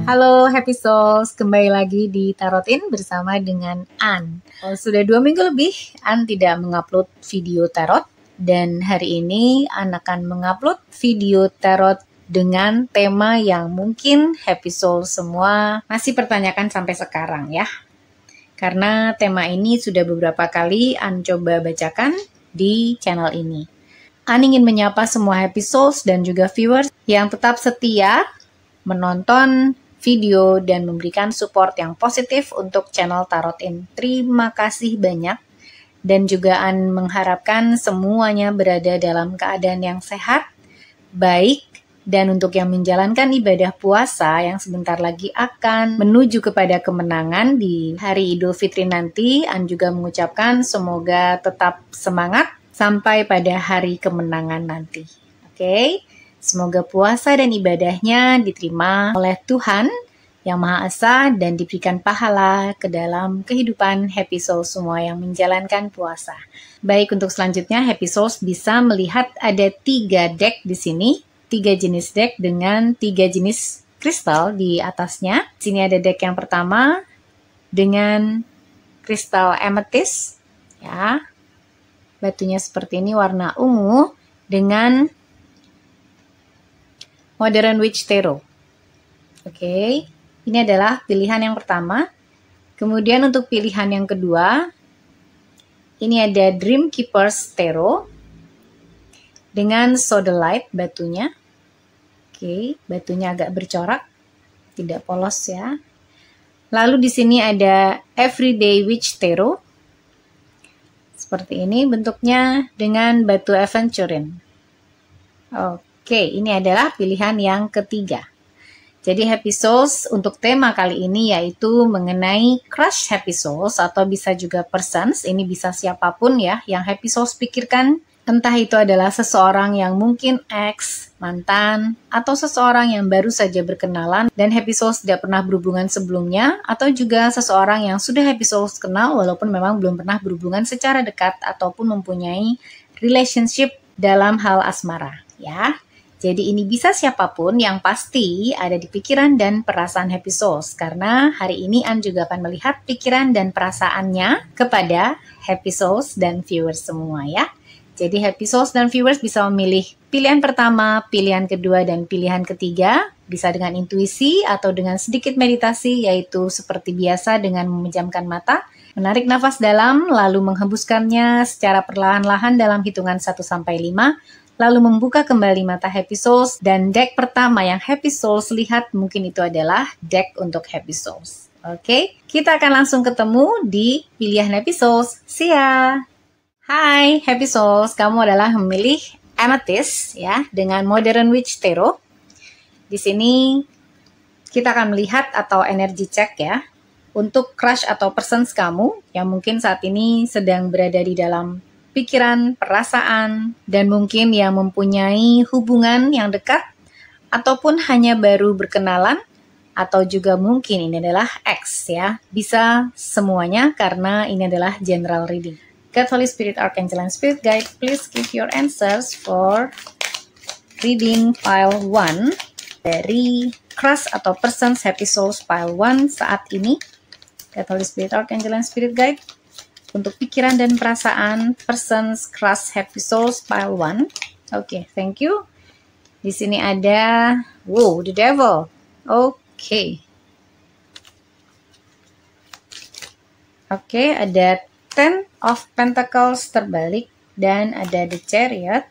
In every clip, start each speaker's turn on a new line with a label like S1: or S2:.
S1: Halo Happy Souls, kembali lagi di Tarotin bersama dengan Ann. Sudah 2 minggu lebih Ann tidak mengupload video tarot, dan hari ini Ann akan mengupload video tarot dengan tema yang mungkin Happy Souls semua masih pertanyakan sampai sekarang ya. Karena tema ini sudah beberapa kali Ann coba bacakan di channel ini. Ann ingin menyapa semua Happy Souls dan juga viewers yang tetap setia menonton video dan memberikan support yang positif untuk channel Tarotin. Terima kasih banyak, dan juga Ann mengharapkan semuanya berada dalam keadaan yang sehat, baik, dan untuk yang menjalankan ibadah puasa yang sebentar lagi akan menuju kepada kemenangan di hari Idul Fitri nanti, Ann juga mengucapkan semoga tetap semangat sampai pada hari kemenangan nanti. Oke? Semoga puasa dan ibadahnya diterima oleh Tuhan Yang Maha Esa dan diberikan pahala ke dalam kehidupan Happy Souls semua yang menjalankan puasa. Baik, untuk selanjutnya Happy Souls bisa melihat ada 3 deck di sini, 3 jenis deck dengan 3 jenis kristal di atasnya. Di sini ada deck yang pertama dengan kristal amethyst, ya. Batunya seperti ini, warna ungu dengan Modern Witch Tarot. Oke, ini adalah pilihan yang pertama. Kemudian untuk pilihan yang kedua, ini ada Dream Keepers Tarot dengan Sodalite batunya. Oke, batunya agak bercorak, tidak polos ya. Lalu di sini ada Everyday Witch Tarot. Seperti ini bentuknya dengan batu aventurine. Oke, ini adalah pilihan yang ketiga. Jadi Happy Souls untuk tema kali ini yaitu mengenai crush Happy Souls atau bisa juga persons. Ini bisa siapapun ya yang Happy Souls pikirkan. Entah itu adalah seseorang yang mungkin ex, mantan, atau seseorang yang baru saja berkenalan dan Happy Souls tidak pernah berhubungan sebelumnya, atau juga seseorang yang sudah Happy Souls kenal walaupun memang belum pernah berhubungan secara dekat ataupun mempunyai relationship dalam hal asmara ya. Jadi ini bisa siapapun, yang pasti ada di pikiran dan perasaan Happy Souls. Karena hari ini Ann juga akan melihat pikiran dan perasaannya kepada Happy Souls dan viewers semua ya. Jadi Happy Souls dan viewers bisa memilih pilihan pertama, pilihan kedua, dan pilihan ketiga. Bisa dengan intuisi atau dengan sedikit meditasi, yaitu seperti biasa dengan memejamkan mata, menarik nafas dalam, lalu menghembuskannya secara perlahan-lahan dalam hitungan 1-5, lalu membuka kembali mata Happy Souls, dan deck pertama yang Happy Souls lihat mungkin itu adalah deck untuk Happy Souls. Oke, kita akan langsung ketemu di pilihan Happy Souls. See ya! Hai Happy Souls, kamu adalah memilih Amethyst ya dengan Modern Witch Tarot. Di sini kita akan melihat atau energi check ya untuk crush atau persons kamu yang mungkin saat ini sedang berada di dalam pikiran, perasaan, dan mungkin yang mempunyai hubungan yang dekat, ataupun hanya baru berkenalan, atau juga mungkin ini adalah ex ya. Bisa semuanya karena ini adalah general reading. God, Holy Spirit, Archangel, and Spirit Guide, please give your answers for reading pile 1 dari crush atau persons Happy Souls pile 1 saat ini. God, Holy Spirit, Archangel, and Spirit Guide untuk pikiran dan perasaan persons crush Happy Souls pile 1. Oke, thank you. Di sini ada the devil. Oke, ada Ten of Pentacles terbalik dan ada the Chariot.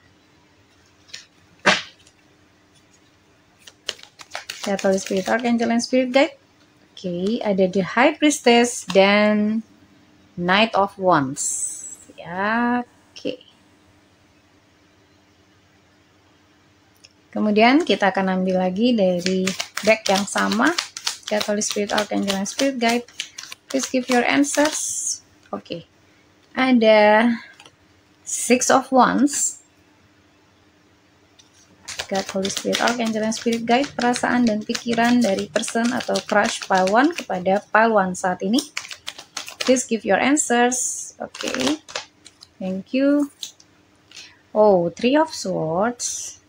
S1: God, Holy Spirit, Archangel, and Spirit Guide. Oke, ada the High Priestess dan Knight of Wands. Ya, oke. Kemudian kita akan ambil lagi dari deck yang sama. God, Holy Spirit, Archangel, and Spirit Guide, please give your answers. Oke. Ada Six of Wands. God, Holy Spirit, Archangel, and Spirit Guide, perasaan dan pikiran dari person atau crush pile 1 kepada pile 1 saat ini. Please give your answers. Oke. Thank you. Oh, Three of Swords.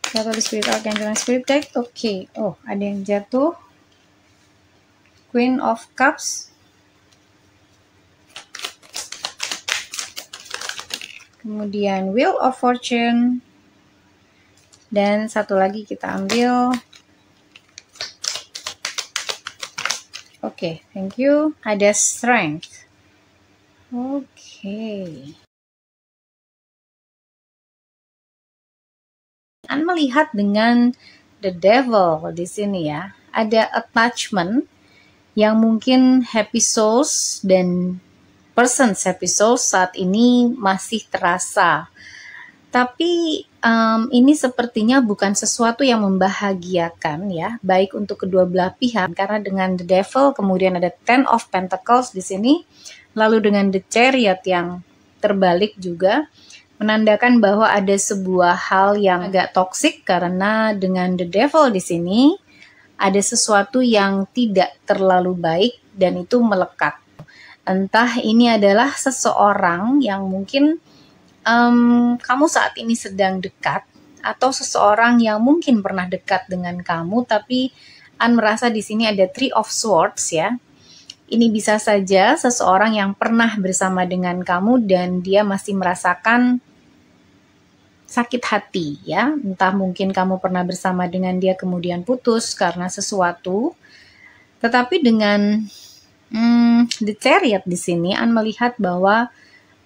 S1: Satu Spirit Archangel dan Spirit Deck. Oke. Oh, ada yang jatuh. Queen of Cups. Kemudian Wheel of Fortune. Dan satu lagi kita ambil. Oke, thank you. Ada Strength. Oke. Anda melihat dengan The Devil di sini ya. Ada attachment yang mungkin happy souls dan persons happy souls saat ini masih terasa. Tapi ini sepertinya bukan sesuatu yang membahagiakan ya, baik untuk kedua belah pihak, karena dengan The Devil kemudian ada Ten of Pentacles di sini, lalu dengan The Chariot yang terbalik juga menandakan bahwa ada sebuah hal yang agak toksik, karena dengan The Devil di sini ada sesuatu yang tidak terlalu baik dan itu melekat. Entah ini adalah seseorang yang mungkin kamu saat ini sedang dekat, atau seseorang yang mungkin pernah dekat dengan kamu, tapi An merasa di sini ada Three of Swords ya. Ini bisa saja seseorang yang pernah bersama dengan kamu dan dia masih merasakan sakit hati ya. Entah mungkin kamu pernah bersama dengan dia kemudian putus karena sesuatu. Tetapi dengan The Chariot di sini An melihat bahwa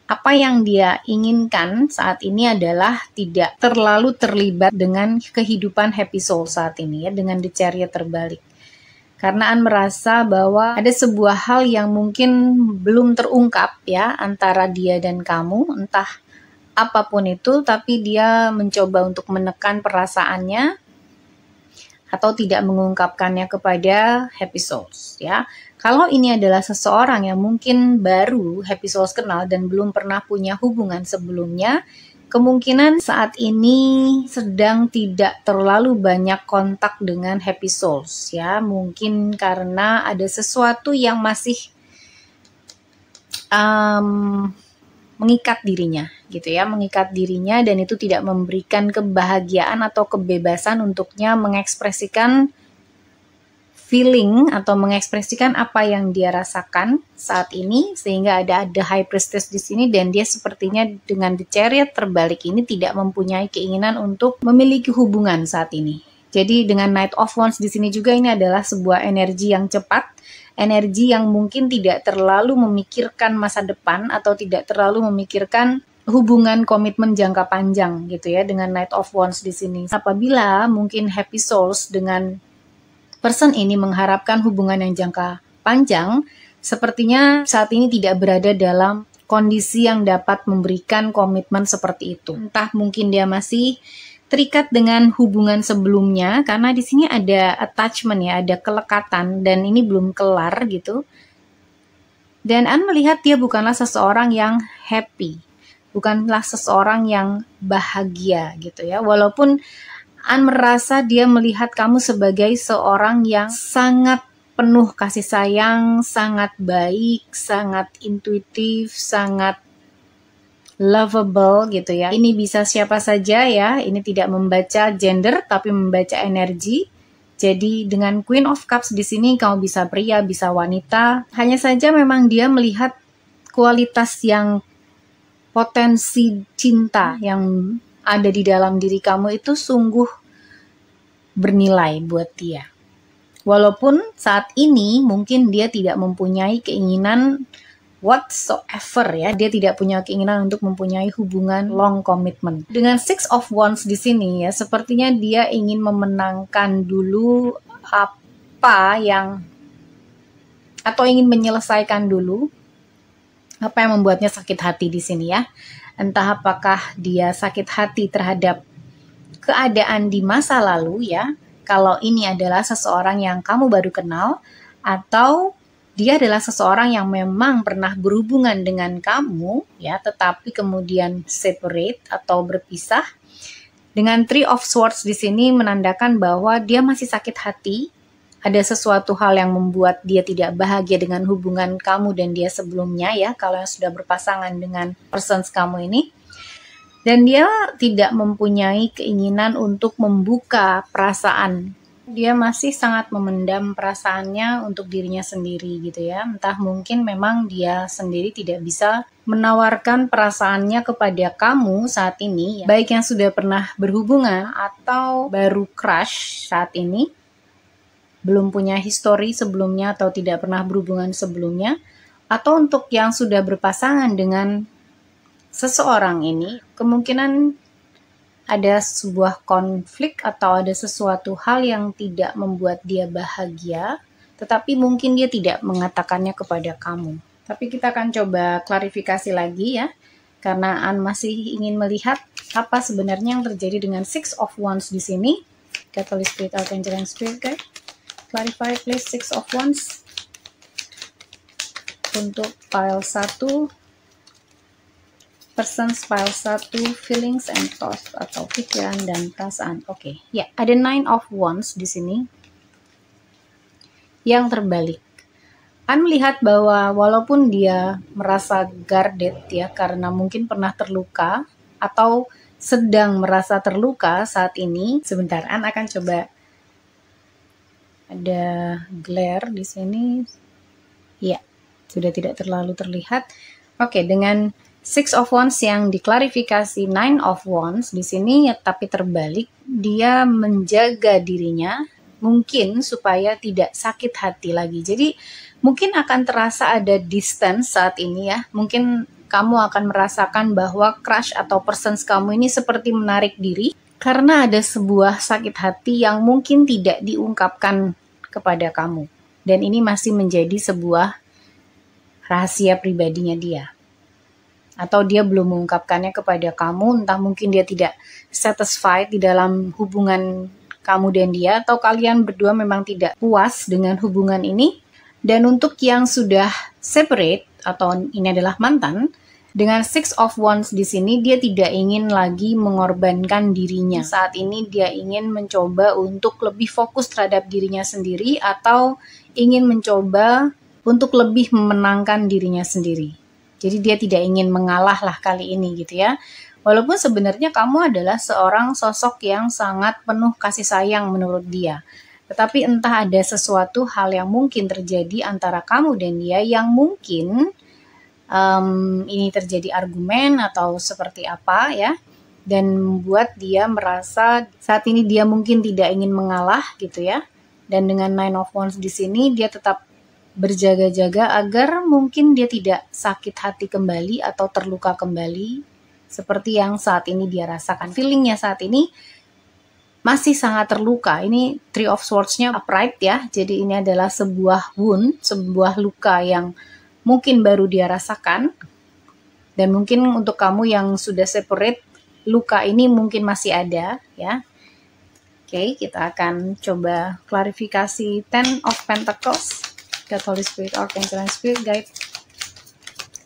S1: apa yang dia inginkan saat ini adalah tidak terlalu terlibat dengan kehidupan happy soul saat ini ya, dengan The Chariot terbalik. Karena An merasa bahwa ada sebuah hal yang mungkin belum terungkap ya antara dia dan kamu, entah apapun itu, tapi dia mencoba untuk menekan perasaannya atau tidak mengungkapkannya kepada happy souls ya. Kalau ini adalah seseorang yang mungkin baru happy souls kenal dan belum pernah punya hubungan sebelumnya, kemungkinan saat ini sedang tidak terlalu banyak kontak dengan happy souls ya. Mungkin karena ada sesuatu yang masih mengikat dirinya gitu ya, mengikat dirinya, dan itu tidak memberikan kebahagiaan atau kebebasan untuknya mengekspresikan feeling atau mengekspresikan apa yang dia rasakan saat ini, sehingga ada High Priestess di sini dan dia sepertinya dengan The Chariot terbalik ini tidak mempunyai keinginan untuk memiliki hubungan saat ini. Jadi dengan Knight of Wands di sini juga ini adalah sebuah energi yang cepat, energi yang mungkin tidak terlalu memikirkan masa depan atau tidak terlalu memikirkan hubungan komitmen jangka panjang gitu ya, dengan Knight of Wands di sini. Apabila mungkin happy souls dengan person ini mengharapkan hubungan yang jangka panjang, sepertinya saat ini tidak berada dalam kondisi yang dapat memberikan komitmen seperti itu. Entah mungkin dia masih terikat dengan hubungan sebelumnya, karena di sini ada attachment ya, ada kelekatan dan ini belum kelar gitu. Dan An melihat dia bukanlah seseorang yang happy, bukanlah seseorang yang bahagia gitu ya. Walaupun An merasa dia melihat kamu sebagai seorang yang sangat penuh kasih sayang, sangat baik, sangat intuitif, sangat lovable gitu ya. Ini bisa siapa saja ya, ini tidak membaca gender tapi membaca energi. Jadi dengan Queen of Cups di sini kamu bisa pria, bisa wanita. Hanya saja memang dia melihat kualitas yang potensi cinta yang ada di dalam diri kamu itu sungguh bernilai buat dia. Walaupun saat ini mungkin dia tidak mempunyai keinginan whatsoever ya, dia tidak punya keinginan untuk mempunyai hubungan long commitment. Dengan Six of Wands di sini ya, sepertinya dia ingin memenangkan dulu apa yang, atau ingin menyelesaikan dulu apa yang membuatnya sakit hati di sini ya. Entah apakah dia sakit hati terhadap keadaan di masa lalu ya, kalau ini adalah seseorang yang kamu baru kenal, atau dia adalah seseorang yang memang pernah berhubungan dengan kamu ya, tetapi kemudian separate atau berpisah. Dengan Three of Swords di sini menandakan bahwa dia masih sakit hati, ada sesuatu hal yang membuat dia tidak bahagia dengan hubungan kamu dan dia sebelumnya ya, kalau yang sudah berpasangan dengan persons kamu ini. Dan dia tidak mempunyai keinginan untuk membuka perasaan. Dia masih sangat memendam perasaannya untuk dirinya sendiri gitu ya. Entah mungkin memang dia sendiri tidak bisa menawarkan perasaannya kepada kamu saat ini, ya. Baik yang sudah pernah berhubungan atau baru crush saat ini, belum punya histori sebelumnya atau tidak pernah berhubungan sebelumnya, atau untuk yang sudah berpasangan dengan seseorang ini, kemungkinan ada sebuah konflik atau ada sesuatu hal yang tidak membuat dia bahagia, tetapi mungkin dia tidak mengatakannya kepada kamu. Tapi kita akan coba klarifikasi lagi ya, karena An masih ingin melihat apa sebenarnya yang terjadi dengan Six of Wands di sini. Catholic Spirit, Archangel, and Spirit Guide. Clarify please Six of Wands untuk pile 1. Person's pile 1, feelings and thoughts atau pikiran dan perasaan. Oke, ya, ada Nine of Wands di sini yang terbalik. An melihat bahwa walaupun dia merasa guarded ya, karena mungkin pernah terluka atau sedang merasa terluka saat ini. Sebentar, An akan coba, ada glare di sini. Ya, sudah tidak terlalu terlihat. Oke, dengan Six of Wands yang diklarifikasi Nine of Wands di sini ya, tapi terbalik, dia menjaga dirinya mungkin supaya tidak sakit hati lagi. Jadi mungkin akan terasa ada distance saat ini ya. Mungkin kamu akan merasakan bahwa crush atau persons kamu ini seperti menarik diri karena ada sebuah sakit hati yang mungkin tidak diungkapkan kepada kamu. Dan ini masih menjadi sebuah rahasia pribadinya dia. Atau dia belum mengungkapkannya kepada kamu, entah mungkin dia tidak satisfied di dalam hubungan kamu dan dia, atau kalian berdua memang tidak puas dengan hubungan ini. Dan untuk yang sudah separate, atau ini adalah mantan, dengan Six of Wands di sini, dia tidak ingin lagi mengorbankan dirinya. Saat ini dia ingin mencoba untuk lebih fokus terhadap dirinya sendiri, atau ingin mencoba untuk lebih memenangkan dirinya sendiri. Jadi dia tidak ingin mengalah lah kali ini gitu ya. Walaupun sebenarnya kamu adalah seorang sosok yang sangat penuh kasih sayang menurut dia. Tetapi entah ada sesuatu hal yang mungkin terjadi antara kamu dan dia yang mungkin ini terjadi argumen atau seperti apa ya. Dan membuat dia merasa saat ini dia mungkin tidak ingin mengalah gitu ya. Dan dengan Nine of Wands di sini dia tetap berjaga-jaga agar mungkin dia tidak sakit hati kembali atau terluka kembali seperti yang saat ini dia rasakan. Feelingnya saat ini masih sangat terluka. Ini Three of Swords-nya upright ya. Jadi ini adalah sebuah wound, sebuah luka yang mungkin baru dia rasakan. Dan mungkin untuk kamu yang sudah separate, luka ini mungkin masih ada ya. Oke, kita akan coba klarifikasi Ten of Pentacles. Catholic Spirit, Archangel, and Spirit Guide.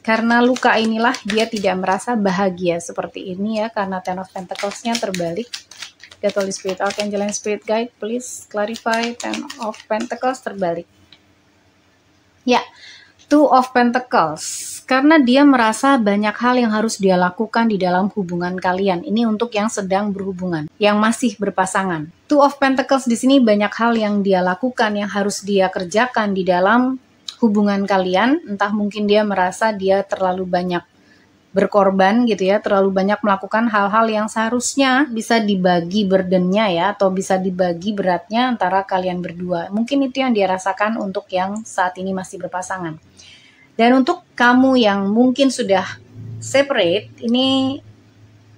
S1: Karena luka inilah dia tidak merasa bahagia seperti ini ya, karena Ten of Pentacles-nya terbalik. Catholic Spirit, Archangel, and Spirit Guide, please clarify Ten of Pentacles terbalik. Ya, Two of Pentacles. Karena dia merasa banyak hal yang harus dia lakukan di dalam hubungan kalian. Ini untuk yang sedang berhubungan, yang masih berpasangan. Two of Pentacles di sini banyak hal yang dia lakukan, yang harus dia kerjakan di dalam hubungan kalian. Entah mungkin dia merasa dia terlalu banyak berkorban gitu ya, terlalu banyak melakukan hal-hal yang seharusnya bisa dibagi burdennya ya, atau bisa dibagi beratnya antara kalian berdua. Mungkin itu yang dia rasakan untuk yang saat ini masih berpasangan. Dan untuk kamu yang mungkin sudah separate, ini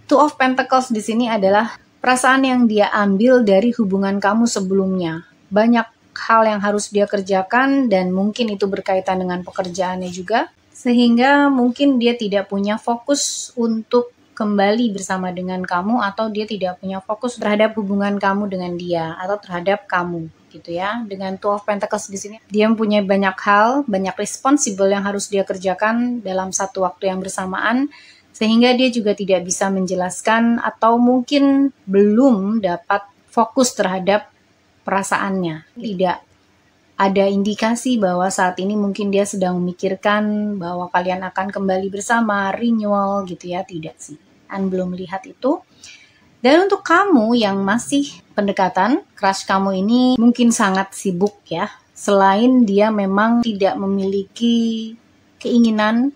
S1: Two of Pentacles di sini adalah perasaan yang dia ambil dari hubungan kamu sebelumnya. Banyak hal yang harus dia kerjakan dan mungkin itu berkaitan dengan pekerjaannya juga. Sehingga mungkin dia tidak punya fokus untuk kembali bersama dengan kamu, atau dia tidak punya fokus terhadap hubungan kamu dengan dia atau terhadap kamu gitu ya. Dengan Two of Pentacles di sini dia mempunyai banyak hal, banyak responsible yang harus dia kerjakan dalam satu waktu yang bersamaan, sehingga dia juga tidak bisa menjelaskan atau mungkin belum dapat fokus terhadap perasaannya. Tidak ada indikasi bahwa saat ini mungkin dia sedang memikirkan bahwa kalian akan kembali bersama, renewal gitu ya, tidak sih. An belum melihat itu. Dan untuk kamu yang masih pendekatan, crush kamu ini mungkin sangat sibuk ya. Selain dia memang tidak memiliki keinginan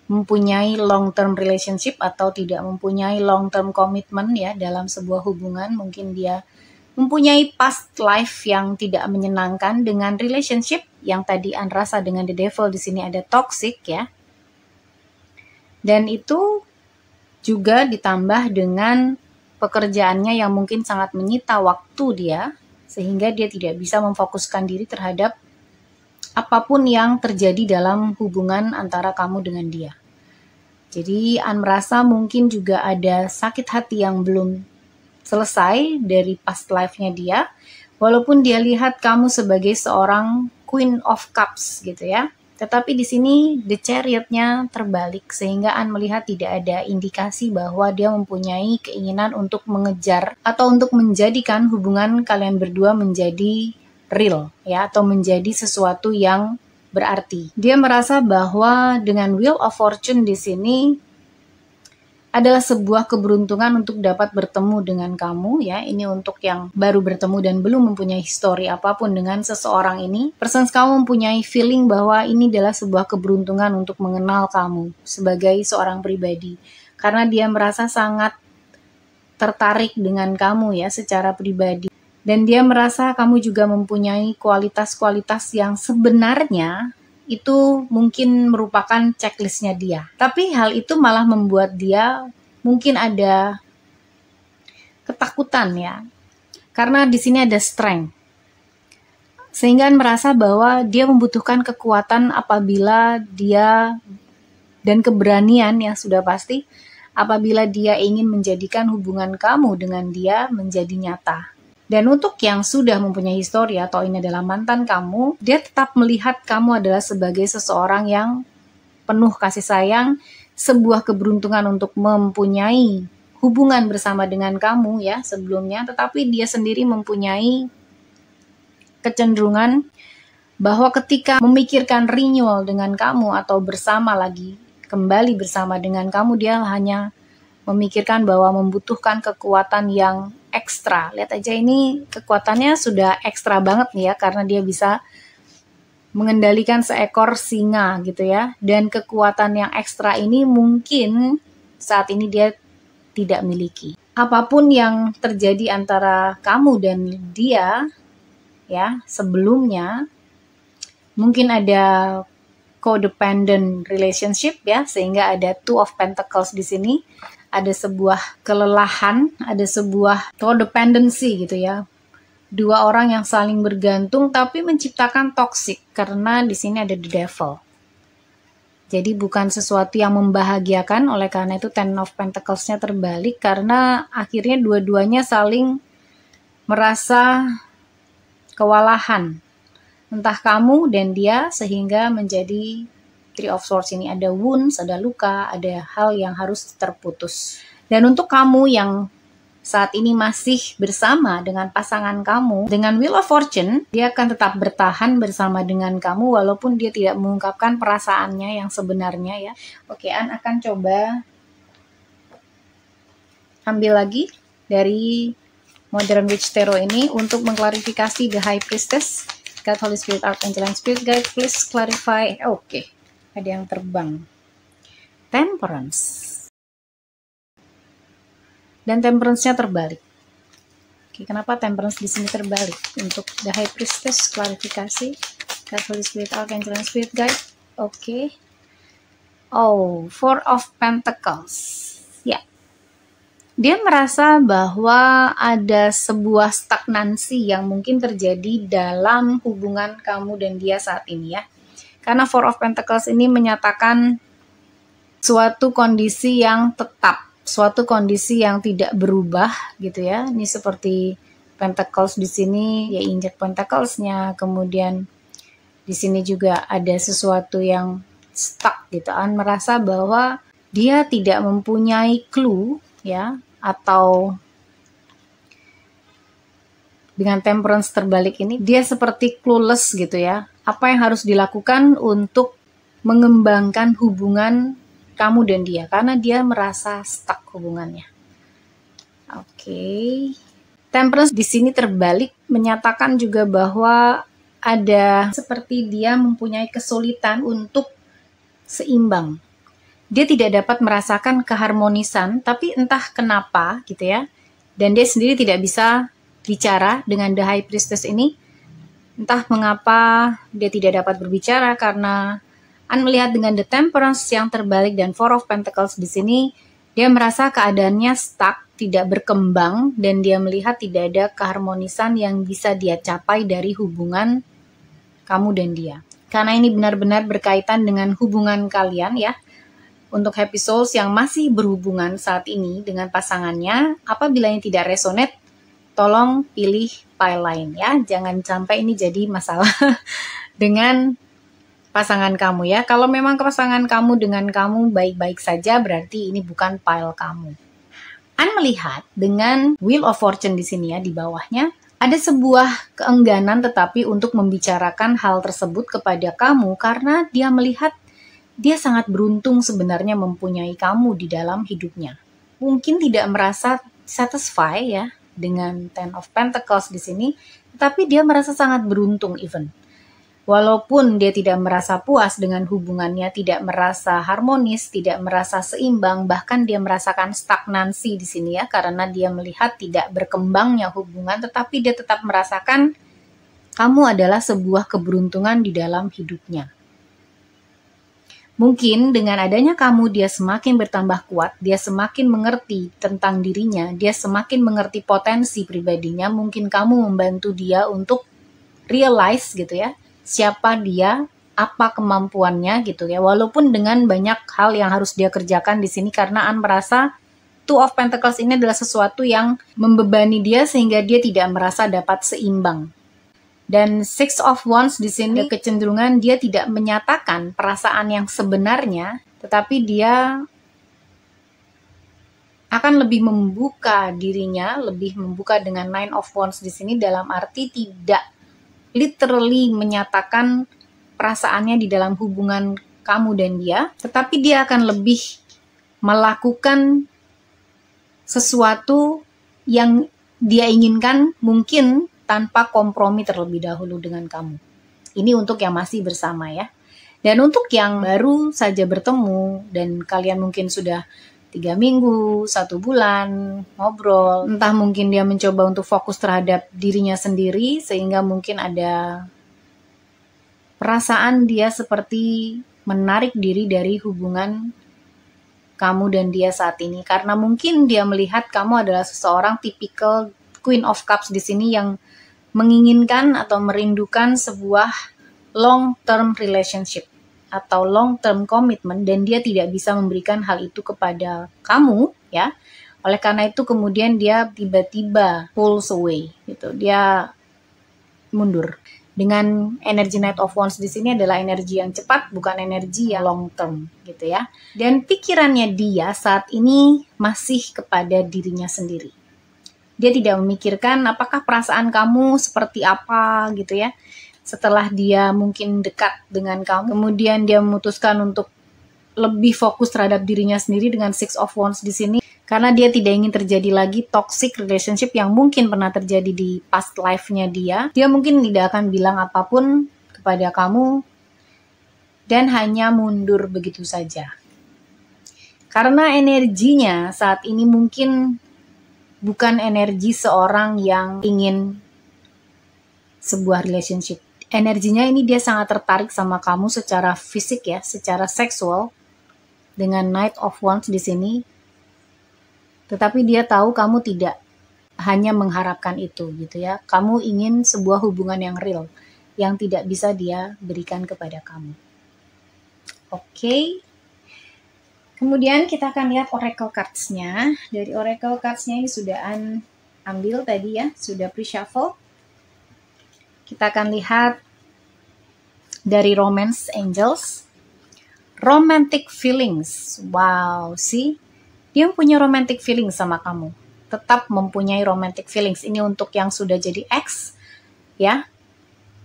S1: mempunyai long term relationship atau tidak mempunyai long term commitment ya dalam sebuah hubungan, mungkin dia mempunyai past life yang tidak menyenangkan dengan relationship yang tadi An rasa dengan the devil di sini ada toxic ya. Dan itu juga ditambah dengan pekerjaannya yang mungkin sangat menyita waktu dia, sehingga dia tidak bisa memfokuskan diri terhadap apapun yang terjadi dalam hubungan antara kamu dengan dia. Jadi An merasa mungkin juga ada sakit hati yang belum selesai dari past life-nya dia, walaupun dia lihat kamu sebagai seorang Queen of Cups gitu ya. Tetapi di sini the Chariot-nya terbalik, sehingga An melihat tidak ada indikasi bahwa dia mempunyai keinginan untuk mengejar atau untuk menjadikan hubungan kalian berdua menjadi real ya, atau menjadi sesuatu yang berarti. Dia merasa bahwa dengan Wheel of Fortune di sini adalah sebuah keberuntungan untuk dapat bertemu dengan kamu ya. Ini untuk yang baru bertemu dan belum mempunyai histori apapun dengan seseorang ini. Persons kamu mempunyai feeling bahwa ini adalah sebuah keberuntungan untuk mengenal kamu sebagai seorang pribadi. Karena dia merasa sangat tertarik dengan kamu ya secara pribadi. Dan dia merasa kamu juga mempunyai kualitas-kualitas yang sebenarnya itu mungkin merupakan checklistnya dia. Tapi hal itu malah membuat dia mungkin ada ketakutan ya. Karena di sini ada strength. Sehingga merasa bahwa dia membutuhkan kekuatan apabila dia dan keberanian yang sudah pasti apabila dia ingin menjadikan hubungan kamu dengan dia menjadi nyata. Dan untuk yang sudah mempunyai histori atau ini adalah mantan kamu, dia tetap melihat kamu adalah sebagai seseorang yang penuh kasih sayang, sebuah keberuntungan untuk mempunyai hubungan bersama dengan kamu ya sebelumnya, tetapi dia sendiri mempunyai kecenderungan bahwa ketika memikirkan renewal dengan kamu atau bersama lagi, kembali bersama dengan kamu, dia hanya memikirkan bahwa membutuhkan kekuatan yang ekstra. Lihat aja ini kekuatannya sudah ekstra banget nih ya, karena dia bisa mengendalikan seekor singa gitu ya. Dan kekuatan yang ekstra ini mungkin saat ini dia tidak miliki. Apapun yang terjadi antara kamu dan dia ya sebelumnya, mungkin ada codependent relationship ya, sehingga ada Two of Pentacles di sini. Ada sebuah kelelahan, ada sebuah codependency gitu ya. Dua orang yang saling bergantung tapi menciptakan toxic karena di sini ada the devil. Jadi bukan sesuatu yang membahagiakan, oleh karena itu Ten of Pentacles-nya terbalik karena akhirnya dua-duanya saling merasa kewalahan. Entah kamu dan dia sehingga menjadi Three of Swords ini ada wounds, ada luka, ada hal yang harus terputus. Dan untuk kamu yang saat ini masih bersama dengan pasangan kamu, dengan Wheel of Fortune, dia akan tetap bertahan bersama dengan kamu walaupun dia tidak mengungkapkan perasaannya yang sebenarnya ya. Oke, An akan coba ambil lagi dari Modern Witch Tarot ini untuk mengklarifikasi The High Priestess. God, Holy Spirit, Archangel, and Spirit Guide, please clarify. Oke. Ada yang terbang. Temperance. Dan temperance-nya terbalik. Oke, kenapa temperance di sini terbalik? Untuk the High Priestess, klarifikasi. God, Holy Spirit, Archangel, and Spirit Guide. Oke. Oh, Four of Pentacles. Ya. Dia merasa bahwa ada sebuah stagnansi yang mungkin terjadi dalam hubungan kamu dan dia saat ini ya. Karena Four of Pentacles ini menyatakan suatu kondisi yang tetap, suatu kondisi yang tidak berubah gitu ya. Ini seperti Pentacles di sini, ya injek Pentacles-nya, kemudian di sini juga ada sesuatu yang stuck gitu. An merasa bahwa dia tidak mempunyai clue ya, atau dengan Temperance terbalik ini dia seperti clueless gitu ya. Apa yang harus dilakukan untuk mengembangkan hubungan kamu dan dia, karena dia merasa stuck hubungannya. Oke. Temperance di sini terbalik, menyatakan juga bahwa ada seperti dia mempunyai kesulitan untuk seimbang. Dia tidak dapat merasakan keharmonisan, tapi entah kenapa gitu ya. Dan dia sendiri tidak bisa bicara dengan The High Priestess ini. Entah mengapa dia tidak dapat berbicara, karena melihat dengan The Temperance yang terbalik dan Four of Pentacles di sini, dia merasa keadaannya stuck, tidak berkembang, dan dia melihat tidak ada keharmonisan yang bisa dia capai dari hubungan kamu dan dia. Karena ini benar-benar berkaitan dengan hubungan kalian ya. Untuk happy souls yang masih berhubungan saat ini dengan pasangannya, apabila ini tidak resonate, tolong pilih pile lain ya. Jangan sampai ini jadi masalah dengan pasangan kamu ya. Kalau memang pasangan kamu dengan kamu baik-baik saja, berarti ini bukan pile kamu. Melihat dengan Wheel of Fortune di sini ya, di bawahnya ada sebuah keengganan tetapi untuk membicarakan hal tersebut kepada kamu, karena dia melihat dia sangat beruntung sebenarnya mempunyai kamu di dalam hidupnya. Mungkin tidak merasa satisfy ya dengan Ten of Pentacles di sini, tetapi dia merasa sangat beruntung even. Walaupun dia tidak merasa puas dengan hubungannya, tidak merasa harmonis, tidak merasa seimbang, bahkan dia merasakan stagnansi di sini ya, karena dia melihat tidak berkembangnya hubungan, tetapi dia tetap merasakan kamu adalah sebuah keberuntungan di dalam hidupnya. Mungkin dengan adanya kamu, dia semakin bertambah kuat, dia semakin mengerti tentang dirinya, dia semakin mengerti potensi pribadinya, mungkin kamu membantu dia untuk realize gitu ya, siapa dia, apa kemampuannya gitu ya. Walaupun dengan banyak hal yang harus dia kerjakan di sini, karena merasa Two of Pentacles ini adalah sesuatu yang membebani dia sehingga dia tidak merasa dapat seimbang. Dan Six of Wands di sini kecenderungan dia tidak menyatakan perasaan yang sebenarnya, tetapi dia akan lebih membuka dirinya, lebih membuka dengan Nine of Wands di sini, dalam arti tidak literally menyatakan perasaannya di dalam hubungan kamu dan dia, tetapi dia akan lebih melakukan sesuatu yang dia inginkan, mungkin tanpa kompromi terlebih dahulu dengan kamu. Ini untuk yang masih bersama ya. Dan untuk yang baru saja bertemu dan kalian mungkin sudah 3 minggu, 1 bulan, ngobrol. Entah mungkin dia mencoba untuk fokus terhadap dirinya sendiri, sehingga mungkin ada perasaan dia seperti menarik diri dari hubungan kamu dan dia saat ini. Karena mungkin dia melihat kamu adalah seseorang tipikal Queen of Cups di sini yang menginginkan atau merindukan sebuah long-term relationship atau long-term commitment, dan dia tidak bisa memberikan hal itu kepada kamu ya. Oleh karena itu kemudian dia tiba-tiba pulls away gitu. Dia mundur. Dengan energi Knight of Wands di sini adalah energi yang cepat, bukan energi yang long term gitu ya. Dan pikirannya dia saat ini masih kepada dirinya sendiri. Dia tidak memikirkan apakah perasaan kamu seperti apa gitu ya. Setelah dia mungkin dekat dengan kamu, kemudian dia memutuskan untuk lebih fokus terhadap dirinya sendiri dengan Six of Wands di sini, karena dia tidak ingin terjadi lagi toxic relationship yang mungkin pernah terjadi di past life-nya dia. Dia mungkin tidak akan bilang apapun kepada kamu dan hanya mundur begitu saja. Karena energinya saat ini mungkin bukan energi seorang yang ingin sebuah relationship. Energinya ini dia sangat tertarik sama kamu secara fisik ya, secara seksual dengan Knight of Wands di sini. Tetapi dia tahu kamu tidak hanya mengharapkan itu gitu ya. Kamu ingin sebuah hubungan yang real, yang tidak bisa dia berikan kepada kamu. Oke. Kemudian kita akan lihat Oracle Cards-nya. Dari Oracle Cards-nya ini sudah ambil tadi ya, sudah pre-shuffle. Kita akan lihat dari Romance Angels. Romantic feelings. Wow, see? Dia punya romantic feelings sama kamu. Tetap mempunyai romantic feelings. Ini untuk yang sudah jadi ex, ya.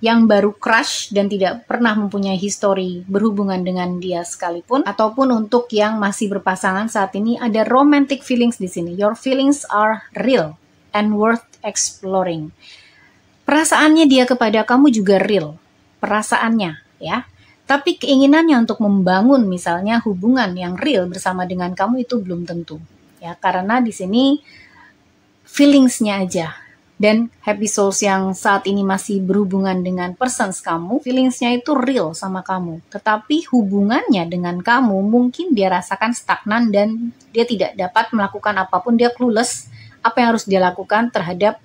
S1: yang baru crush dan tidak pernah mempunyai histori berhubungan dengan dia sekalipun, ataupun untuk yang masih berpasangan saat ini, ada romantic feelings di sini. Your feelings are real and worth exploring. Perasaannya dia kepada kamu juga real, perasaannya ya. Tapi keinginannya untuk membangun misalnya hubungan yang real bersama dengan kamu itu belum tentu ya, karena di sini feelingsnya aja. Dan happy souls yang saat ini masih berhubungan dengan persons kamu, feelingsnya itu real sama kamu. Tetapi hubungannya dengan kamu mungkin dia rasakan stagnan dan dia tidak dapat melakukan apapun, dia clueless apa yang harus dia lakukan terhadap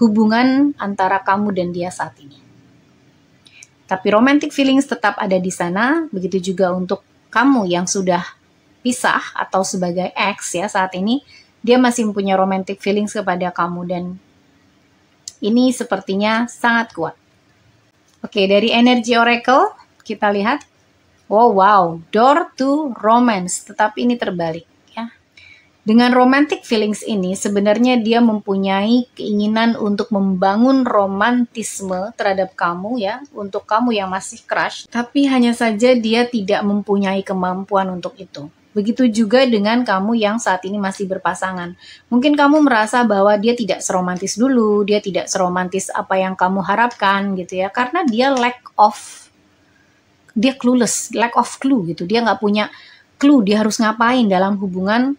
S1: hubungan antara kamu dan dia saat ini. Tapi romantic feelings tetap ada di sana, begitu juga untuk kamu yang sudah pisah atau sebagai ex ya saat ini, dia masih mempunyai romantic feelings kepada kamu dan ini sepertinya sangat kuat. Oke, dari energi oracle kita lihat, wow, door to romance, tetapi ini terbalik ya. Dengan romantic feelings ini sebenarnya dia mempunyai keinginan untuk membangun romantisme terhadap kamu ya, untuk kamu yang masih crush, tapi hanya saja dia tidak mempunyai kemampuan untuk itu. Begitu juga dengan kamu yang saat ini masih berpasangan. Mungkin kamu merasa bahwa dia tidak seromantis dulu, dia tidak seromantis apa yang kamu harapkan gitu ya, karena dia clueless, lack of clue gitu. Dia nggak punya clue dia harus ngapain dalam hubungan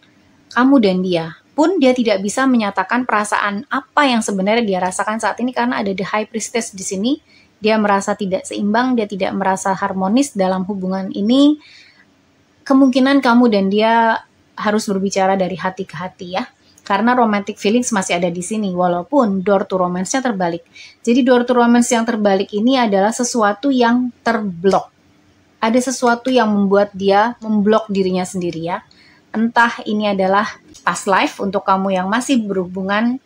S1: kamu dan dia. Pun dia tidak bisa menyatakan perasaan apa yang sebenarnya dia rasakan saat ini karena ada the high priestess di sini. Dia merasa tidak seimbang, dia tidak merasa harmonis dalam hubungan ini. Kemungkinan kamu dan dia harus berbicara dari hati ke hati ya. Karena romantic feelings masih ada di sini, walaupun door to romance-nya terbalik. Jadi door to romance yang terbalik ini adalah sesuatu yang terblok. Ada sesuatu yang membuat dia memblok dirinya sendiri ya. Entah ini adalah past life untuk kamu yang masih berhubungan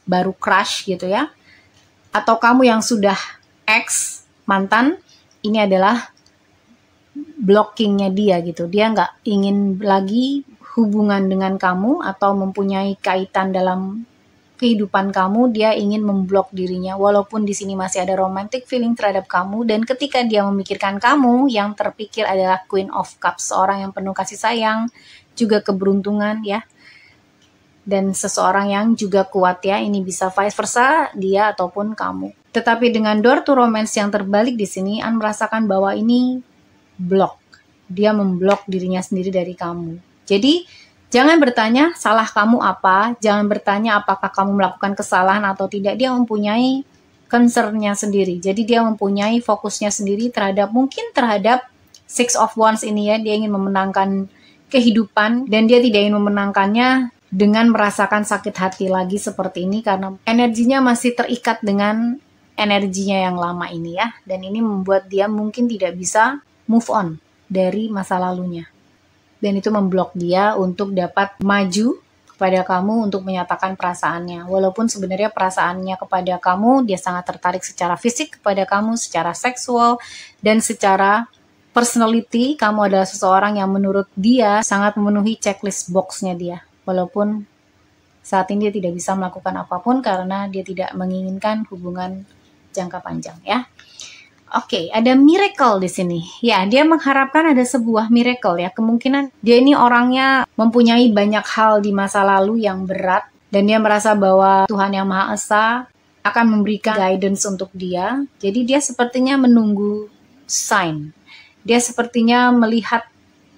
S1: baru crush gitu ya. Atau kamu yang sudah ex, mantan, ini adalah blockingnya dia gitu. Dia nggak ingin lagi hubungan dengan kamu atau mempunyai kaitan dalam kehidupan kamu. Dia ingin memblok dirinya walaupun di sini masih ada romantic feeling terhadap kamu. Dan ketika dia memikirkan kamu, yang terpikir adalah Queen of Cups, seorang yang penuh kasih sayang, juga keberuntungan ya, dan seseorang yang juga kuat ya. Ini bisa vice versa, dia ataupun kamu. Tetapi dengan door to romance yang terbalik di sini, An merasakan bahwa ini blok. Dia memblok dirinya sendiri dari kamu. Jadi, jangan bertanya salah kamu apa, jangan bertanya apakah kamu melakukan kesalahan atau tidak. Dia mempunyai concern-nya sendiri. Jadi dia mempunyai fokusnya sendiri mungkin terhadap Six of Wands ini ya. Dia ingin memenangkan kehidupan dan dia tidak ingin memenangkannya dengan merasakan sakit hati lagi seperti ini karena energinya masih terikat dengan energinya yang lama ini ya. Dan ini membuat dia mungkin tidak bisa move on dari masa lalunya. Dan itu memblok dia untuk dapat maju kepada kamu untuk menyatakan perasaannya. Walaupun sebenarnya perasaannya kepada kamu, dia sangat tertarik secara fisik kepada kamu, secara seksual, dan secara personality, kamu adalah seseorang yang menurut dia sangat memenuhi checklist box-nya dia. Walaupun saat ini dia tidak bisa melakukan apapun karena dia tidak menginginkan hubungan jangka panjang ya. Oke, ada miracle di sini. Ya, dia mengharapkan ada sebuah miracle ya. Kemungkinan dia ini orangnya mempunyai banyak hal di masa lalu yang berat dan dia merasa bahwa Tuhan Yang Maha Esa akan memberikan guidance untuk dia. Jadi dia sepertinya menunggu sign. Dia sepertinya melihat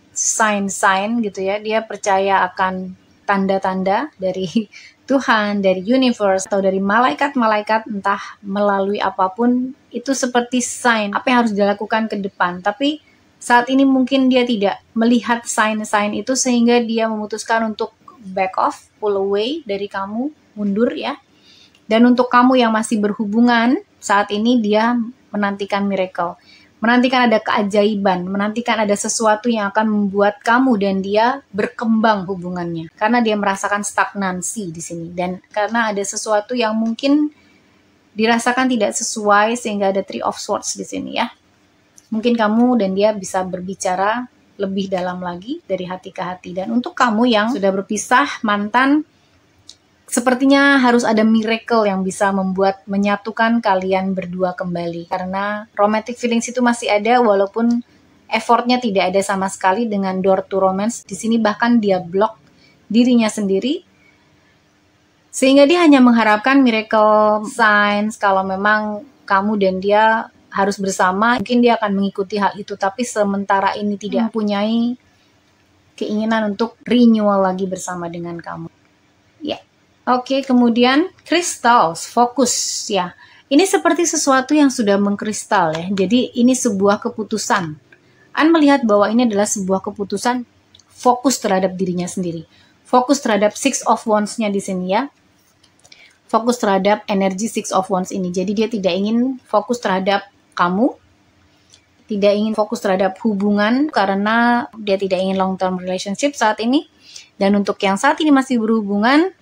S1: sign-sign gitu ya. Dia percaya akan tanda-tanda dari Tuhan, dari universe, atau dari malaikat-malaikat, entah melalui apapun, itu seperti sign apa yang harus dilakukan ke depan. Tapi saat ini mungkin dia tidak melihat sign-sign itu sehingga dia memutuskan untuk back off, pull away dari kamu, mundur ya. Dan untuk kamu yang masih berhubungan, saat ini dia menantikan miracle. Menantikan ada keajaiban, menantikan ada sesuatu yang akan membuat kamu dan dia berkembang hubungannya. Karena dia merasakan stagnansi di sini dan karena ada sesuatu yang mungkin dirasakan tidak sesuai sehingga ada Three of Swords di sini ya. Mungkin kamu dan dia bisa berbicara lebih dalam lagi dari hati ke hati. Dan untuk kamu yang sudah berpisah, mantan, Sepertinya harus ada miracle yang bisa menyatukan kalian berdua kembali. Karena romantic feelings itu masih ada walaupun effortnya tidak ada sama sekali dengan door to romance. Di sini bahkan dia block dirinya sendiri. Sehingga dia hanya mengharapkan miracle signs kalau memang kamu dan dia harus bersama. Mungkin dia akan mengikuti hal itu. Tapi sementara ini tidak mempunyai keinginan untuk renewal lagi bersama dengan kamu. Ya. Oke, kemudian crystals, fokus ya. Ini seperti sesuatu yang sudah mengkristal ya. Jadi ini sebuah keputusan. An melihat bahwa ini adalah sebuah keputusan fokus terhadap dirinya sendiri. Fokus terhadap Six of Wands-nya di sini ya. Fokus terhadap energi Six of Wands ini. Jadi dia tidak ingin fokus terhadap kamu. Tidak ingin fokus terhadap hubungan karena dia tidak ingin long term relationship saat ini. Dan untuk yang saat ini masih berhubungan,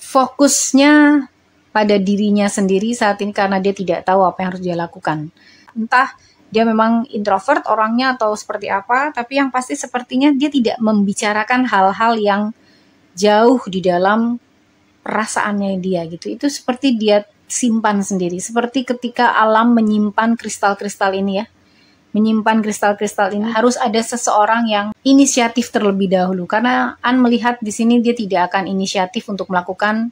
S1: fokusnya pada dirinya sendiri saat ini karena dia tidak tahu apa yang harus dia lakukan. Entah dia memang introvert orangnya atau seperti apa, tapi yang pasti sepertinya dia tidak membicarakan hal-hal yang jauh di dalam perasaannya dia gitu. Itu seperti dia simpan sendiri. Seperti ketika alam menyimpan kristal-kristal ini ya. Menyimpan kristal-kristal ini harus ada seseorang yang inisiatif terlebih dahulu karena An melihat di sini dia tidak akan inisiatif untuk melakukan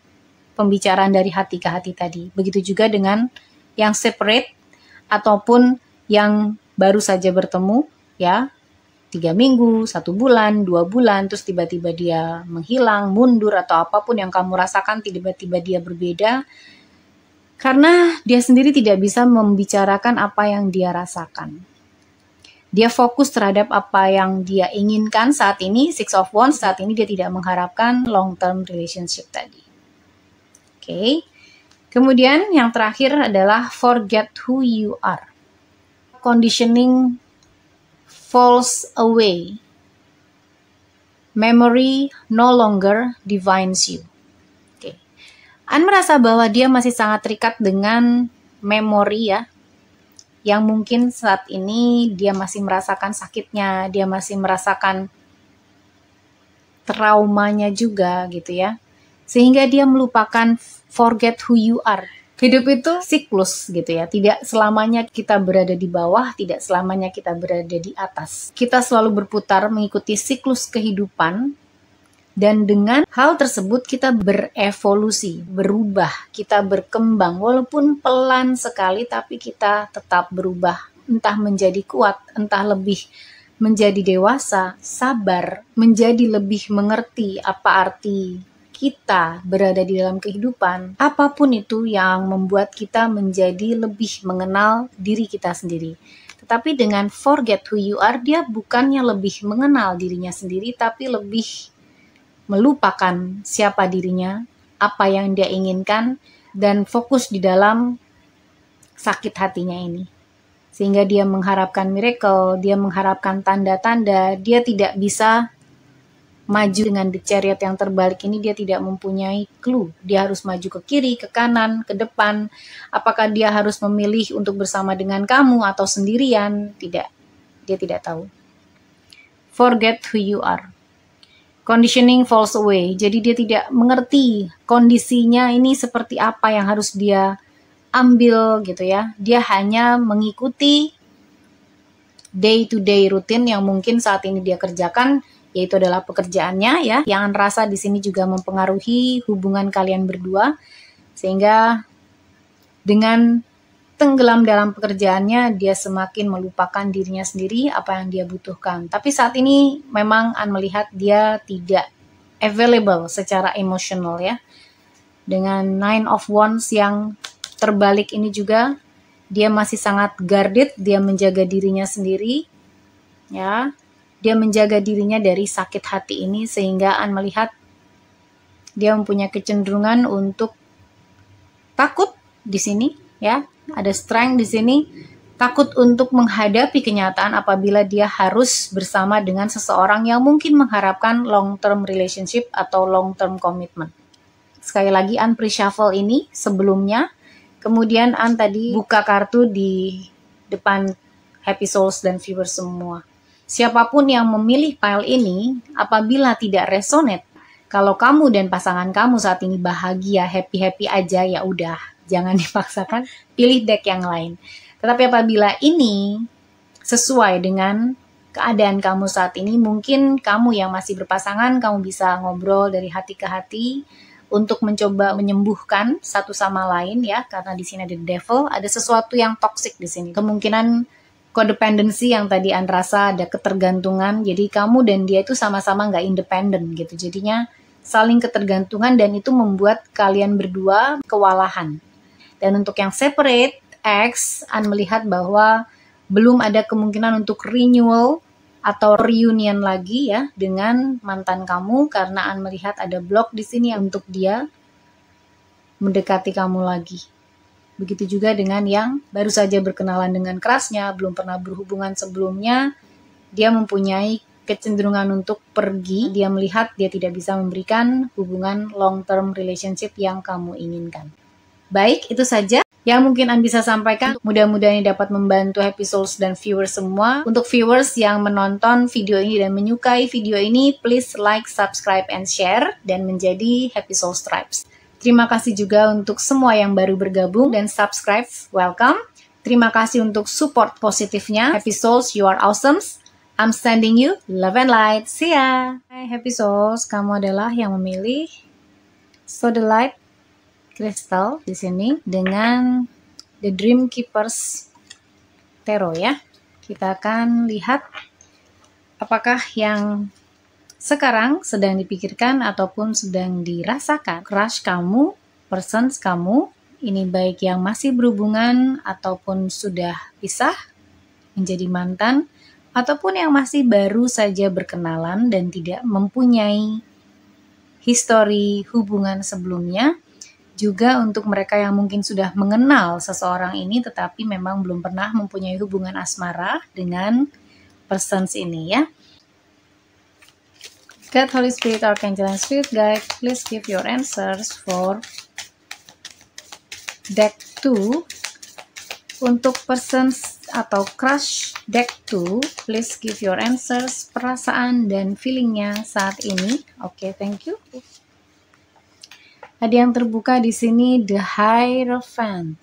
S1: pembicaraan dari hati ke hati tadi. Begitu juga dengan yang separate ataupun yang baru saja bertemu ya 3 minggu, 1 bulan, 2 bulan, terus tiba-tiba dia menghilang, mundur atau apapun yang kamu rasakan tiba-tiba dia berbeda karena dia sendiri tidak bisa membicarakan apa yang dia rasakan. Dia fokus terhadap apa yang dia inginkan saat ini, Six of Wands, saat ini dia tidak mengharapkan long-term relationship tadi. Oke. Kemudian yang terakhir adalah forget who you are. Conditioning falls away. Memory no longer defines you. Oke. An merasa bahwa dia masih sangat terikat dengan memori ya. Yang mungkin saat ini dia masih merasakan sakitnya, dia masih merasakan traumanya juga gitu ya. Sehingga dia melupakan forget who you are. Hidup itu siklus gitu ya, tidak selamanya kita berada di bawah, tidak selamanya kita berada di atas. Kita selalu berputar mengikuti siklus kehidupan. Dan dengan hal tersebut kita berevolusi, berubah, kita berkembang. Walaupun pelan sekali tapi kita tetap berubah. Entah menjadi kuat, entah lebih menjadi dewasa, sabar, menjadi lebih mengerti apa arti kita berada di dalam kehidupan. Apapun itu yang membuat kita menjadi lebih mengenal diri kita sendiri. Tetapi dengan forget who you are, dia bukannya lebih mengenal dirinya sendiri, tapi lebih melupakan siapa dirinya, apa yang dia inginkan, dan fokus di dalam sakit hatinya ini. Sehingga dia mengharapkan miracle, dia mengharapkan tanda-tanda, dia tidak bisa maju dengan the chariot yang terbalik ini, dia tidak mempunyai clue. Dia harus maju ke kiri, ke kanan, ke depan. Apakah dia harus memilih untuk bersama dengan kamu atau sendirian? Tidak, dia tidak tahu. Forget who you are. Conditioning falls away. Jadi dia tidak mengerti kondisinya ini seperti apa yang harus dia ambil gitu ya. Dia hanya mengikuti day-to-day rutin yang mungkin saat ini dia kerjakan, yaitu adalah pekerjaannya ya. Yang rasa di sini juga mempengaruhi hubungan kalian berdua. Sehingga dengan tenggelam dalam pekerjaannya, dia semakin melupakan dirinya sendiri, apa yang dia butuhkan. Tapi saat ini memang An melihat dia tidak available secara emosional ya. Dengan Nine of Wands yang terbalik ini juga, dia masih sangat guarded, dia menjaga dirinya sendiri. Ya, dia menjaga dirinya dari sakit hati ini, sehingga An melihat dia mempunyai kecenderungan untuk takut di sini ya. Ada strength di sini, takut untuk menghadapi kenyataan apabila dia harus bersama dengan seseorang yang mungkin mengharapkan long-term relationship atau long-term commitment. Sekali lagi An pre-shuffle ini sebelumnya, kemudian An tadi buka kartu di depan Happy Souls dan viewers semua. Siapapun yang memilih pile ini, apabila tidak resonate Kalau kamu dan pasangan kamu saat ini bahagia, happy-happy aja, ya udah, jangan dipaksakan, pilih deck yang lain. Tetapi apabila ini sesuai dengan keadaan kamu saat ini, mungkin kamu yang masih berpasangan, kamu bisa ngobrol dari hati ke hati untuk mencoba menyembuhkan satu sama lain ya, karena di sini ada devil, ada sesuatu yang toxic di sini. Kemungkinan codependency yang tadi Anda rasa, ada ketergantungan, jadi kamu dan dia itu sama-sama nggak independen gitu. Jadinya saling ketergantungan dan itu membuat kalian berdua kewalahan. Dan untuk yang separate X, Anda melihat bahwa belum ada kemungkinan untuk renewal atau reunion lagi ya dengan mantan kamu, karena An melihat ada blok di sini untuk dia mendekati kamu lagi. Begitu juga dengan yang baru saja berkenalan dengan kerasnya, belum pernah berhubungan sebelumnya, dia mempunyai kecenderungan untuk pergi. Dia melihat dia tidak bisa memberikan hubungan long term relationship yang kamu inginkan. Baik, itu saja yang mungkin An bisa sampaikan. Mudah-mudahan ini dapat membantu Happy Souls dan viewers semua. Untuk viewers yang menonton video ini dan menyukai video ini, please like, subscribe, and share, dan menjadi Happy Souls Tribes. Terima kasih juga untuk semua yang baru bergabung dan subscribe. Welcome. Terima kasih untuk support positifnya. Happy Souls, you are awesome. I'm sending you love and light. See ya. Hai Happy Souls, kamu adalah yang memilih Sodalite Crystal di sini dengan The Dream Keepers Tarot ya. Kita akan lihat apakah yang sekarang sedang dipikirkan ataupun sedang dirasakan crush kamu, persons kamu, ini baik yang masih berhubungan ataupun sudah pisah menjadi mantan, ataupun yang masih baru saja berkenalan dan tidak mempunyai histori hubungan sebelumnya. Juga untuk mereka yang mungkin sudah mengenal seseorang ini tetapi memang belum pernah mempunyai hubungan asmara dengan persons ini ya. God, Holy Spirit, Archangel, and Spirit Guide, please give your answers for deck 2. Untuk persons atau crush deck 2, please give your answers, perasaan dan feelingnya saat ini. Oke, thank you. Ada yang terbuka di sini, The Hierophant.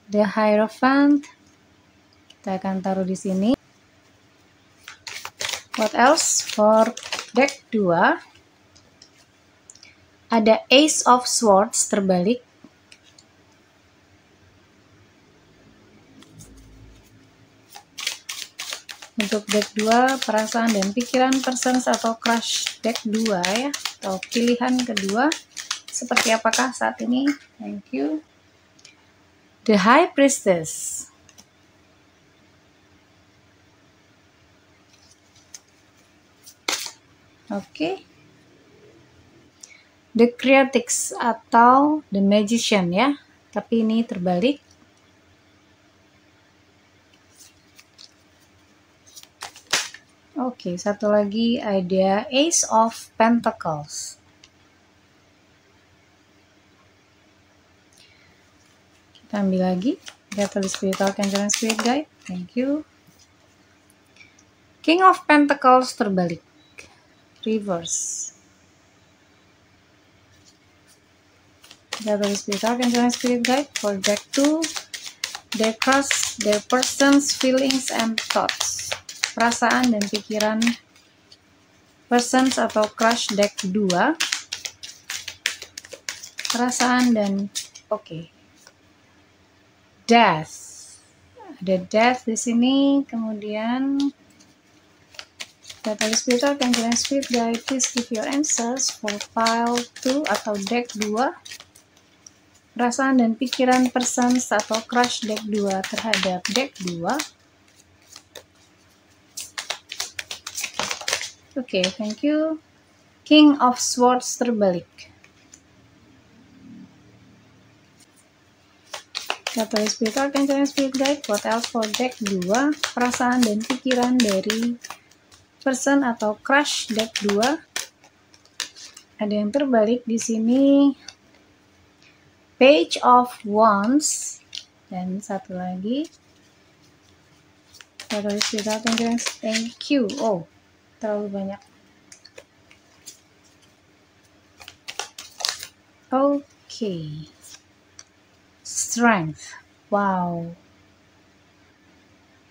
S1: The Hierophant. Kita akan taruh di sini. What else for deck 2? Ada Ace of Swords terbalik. Untuk deck 2, perasaan dan pikiran persons atau crush deck 2 ya, atau pilihan kedua. Seperti apakah saat ini? Thank you. The High Priestess. Oke. The Creatix atau The Magician ya. Tapi ini terbalik. Oke, satu lagi ada Ace of Pentacles. Ambil lagi, Holy Spirit, Archangel, and Spirit Guide, thank you. King of Pentacles terbalik, reverse. Holy Spirit, Archangel, and Spirit Guide for deck 2. Their crush, their persons, feelings, and thoughts. Perasaan dan pikiran persons atau crush deck 2. Perasaan dan oke. Death. Ada death di sini, kemudian Holy Spirit, Archangel, and Spirit Guide, please give your answers for pile 2 atau deck 2. Perasaan dan pikiran persons atau crush deck 2 terhadap deck 2. Oke, thank you. King of Swords terbalik. Holy Spirit, Archangel, and Spirit Guide, what else for deck 2? Perasaan dan pikiran dari person atau crush deck 2. Ada yang terbalik di sini. Page of Wands. Dan satu lagi. Holy Spirit, Archangel, thank you. Oh, terlalu banyak. Oke. Strength. Wow.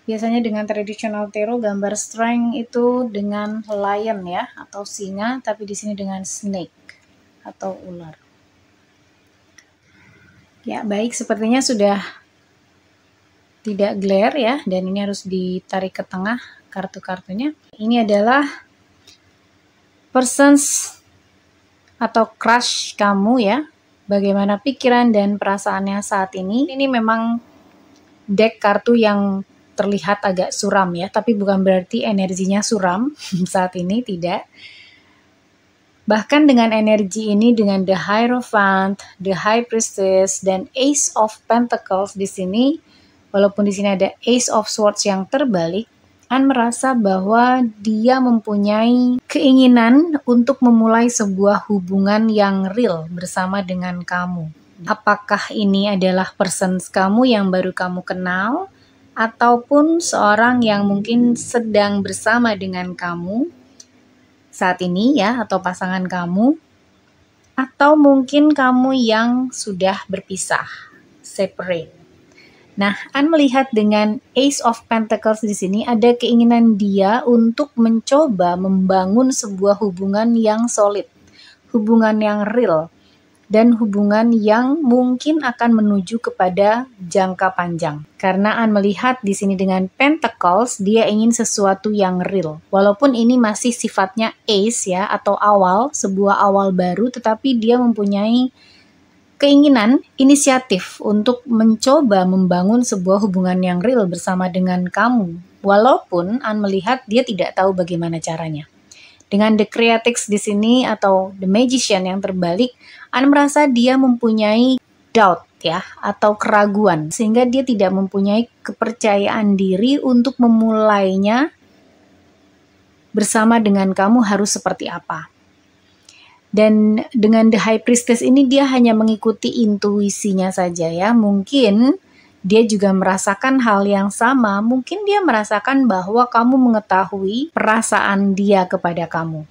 S1: Biasanya dengan tradisional tarot gambar strength itu dengan lion ya, atau singa, tapi di sini dengan snake atau ular. Ya, baik, sepertinya sudah tidak glare ya, dan ini harus ditarik ke tengah kartu-kartunya. Ini adalah persons atau crush kamu ya, bagaimana pikiran dan perasaannya saat ini. Ini memang deck kartu yang terlihat agak suram ya, tapi bukan berarti energinya suram saat ini, tidak. Bahkan dengan energi ini, dengan the Hierophant, the High Priestess, dan Ace of Pentacles di sini, walaupun di sini ada Ace of Swords yang terbalik, An merasa bahwa dia mempunyai keinginan untuk memulai sebuah hubungan yang real bersama dengan kamu. Apakah ini adalah persons kamu yang baru kamu kenal, ataupun seorang yang mungkin sedang bersama dengan kamu saat ini ya, atau pasangan kamu, atau mungkin kamu yang sudah berpisah, separate. Nah, An melihat dengan Ace of Pentacles di sini ada keinginan dia untuk mencoba membangun sebuah hubungan yang solid, hubungan yang real, dan hubungan yang mungkin akan menuju kepada jangka panjang. Karena An melihat di sini dengan Pentacles, dia ingin sesuatu yang real. Walaupun ini masih sifatnya Ace ya, atau awal, sebuah awal baru, tetapi dia mempunyai keinginan, inisiatif untuk mencoba membangun sebuah hubungan yang real bersama dengan kamu. Walaupun An melihat dia tidak tahu bagaimana caranya. Dengan The Creatrix di sini atau The Magician yang terbalik, An merasa dia mempunyai doubt ya, atau keraguan, sehingga dia tidak mempunyai kepercayaan diri untuk memulainya bersama dengan kamu harus seperti apa. Dan dengan The High Priestess ini dia hanya mengikuti intuisinya saja ya. Mungkin dia juga merasakan hal yang sama. Mungkin dia merasakan bahwa kamu mengetahui perasaan dia kepada kamu.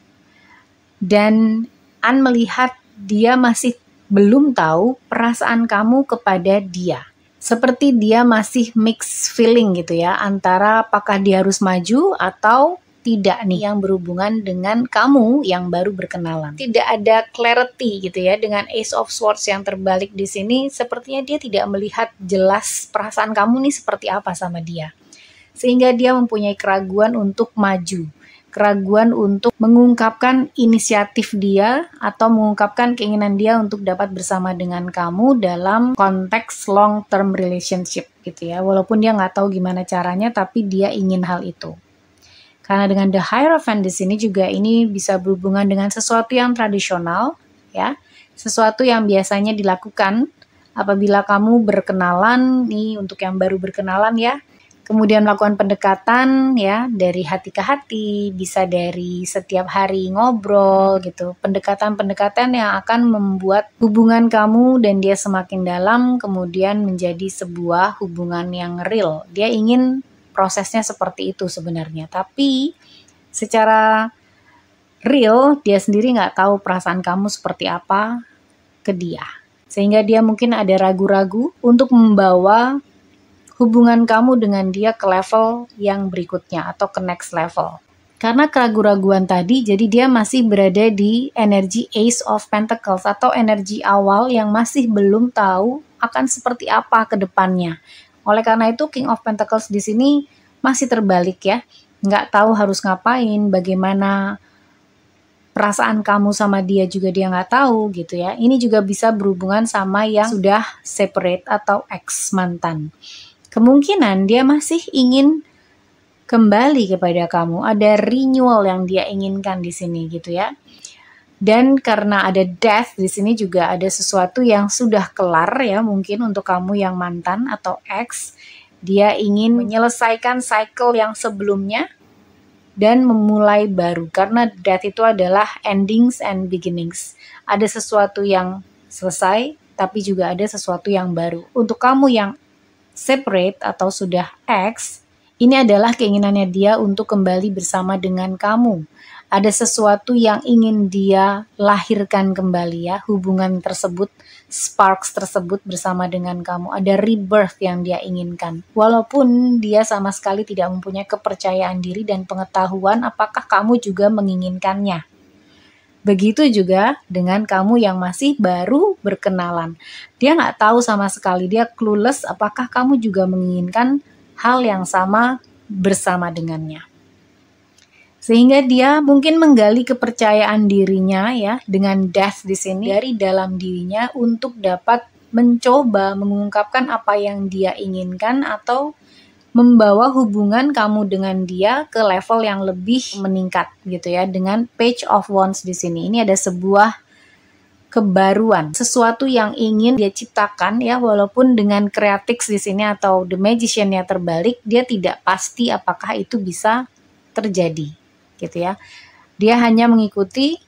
S1: Dan An melihat dia masih belum tahu perasaan kamu kepada dia. Seperti dia masih mixed feeling gitu ya, antara apakah dia harus maju atau tidak nih yang berhubungan dengan kamu yang baru berkenalan. Tidak ada clarity gitu ya, dengan Ace of Swords yang terbalik di sini, sepertinya dia tidak melihat jelas perasaan kamu nih seperti apa sama dia. Sehingga dia mempunyai keraguan untuk maju, keraguan untuk mengungkapkan inisiatif dia atau mengungkapkan keinginan dia untuk dapat bersama dengan kamu dalam konteks long term relationship gitu ya. Walaupun dia nggak tahu gimana caranya, tapi dia ingin hal itu. Karena dengan The Hierophant di sini juga ini bisa berhubungan dengan sesuatu yang tradisional, ya, sesuatu yang biasanya dilakukan apabila kamu berkenalan nih, untuk yang baru berkenalan ya, kemudian melakukan pendekatan ya, dari hati ke hati, bisa dari setiap hari ngobrol gitu, pendekatan-pendekatan yang akan membuat hubungan kamu dan dia semakin dalam, kemudian menjadi sebuah hubungan yang real. Dia ingin prosesnya seperti itu sebenarnya, tapi secara real dia sendiri nggak tahu perasaan kamu seperti apa ke dia, sehingga dia mungkin ada ragu-ragu untuk membawa hubungan kamu dengan dia ke level yang berikutnya atau ke next level. Karena keraguan-raguan tadi, jadi dia masih berada di energi Ace of Pentacles atau energi awal yang masih belum tahu akan seperti apa ke depannya. Oleh karena itu King of Pentacles di sini masih terbalik ya, nggak tahu harus ngapain, bagaimana perasaan kamu sama dia juga dia nggak tahu gitu ya. Ini juga bisa berhubungan sama yang sudah separate atau ex mantan. Kemungkinan dia masih ingin kembali kepada kamu, ada renewal yang dia inginkan di sini gitu ya. Dan karena ada death di sini juga ada sesuatu yang sudah kelar ya, mungkin untuk kamu yang mantan atau ex, dia ingin menyelesaikan cycle yang sebelumnya dan memulai baru. Karena death itu adalah endings and beginnings. Ada sesuatu yang selesai, tapi juga ada sesuatu yang baru. Untuk kamu yang separate atau sudah ex, ini adalah keinginannya dia untuk kembali bersama dengan kamu. Ada sesuatu yang ingin dia lahirkan kembali ya, hubungan tersebut, sparks tersebut bersama dengan kamu. Ada rebirth yang dia inginkan. Walaupun dia sama sekali tidak mempunyai kepercayaan diri dan pengetahuan apakah kamu juga menginginkannya. Begitu juga dengan kamu yang masih baru berkenalan. Dia nggak tahu sama sekali, dia clueless apakah kamu juga menginginkan hal yang sama bersama dengannya. Sehingga dia mungkin menggali kepercayaan dirinya ya dengan death di sini dari dalam dirinya untuk dapat mencoba mengungkapkan apa yang dia inginkan atau membawa hubungan kamu dengan dia ke level yang lebih meningkat gitu ya dengan Page of Wands di sini. Ini ada sebuah kebaruan, sesuatu yang ingin dia ciptakan ya, walaupun dengan Creatrix di sini atau The Magician-nya terbalik, dia tidak pasti apakah itu bisa terjadi. Gitu ya. Dia hanya mengikuti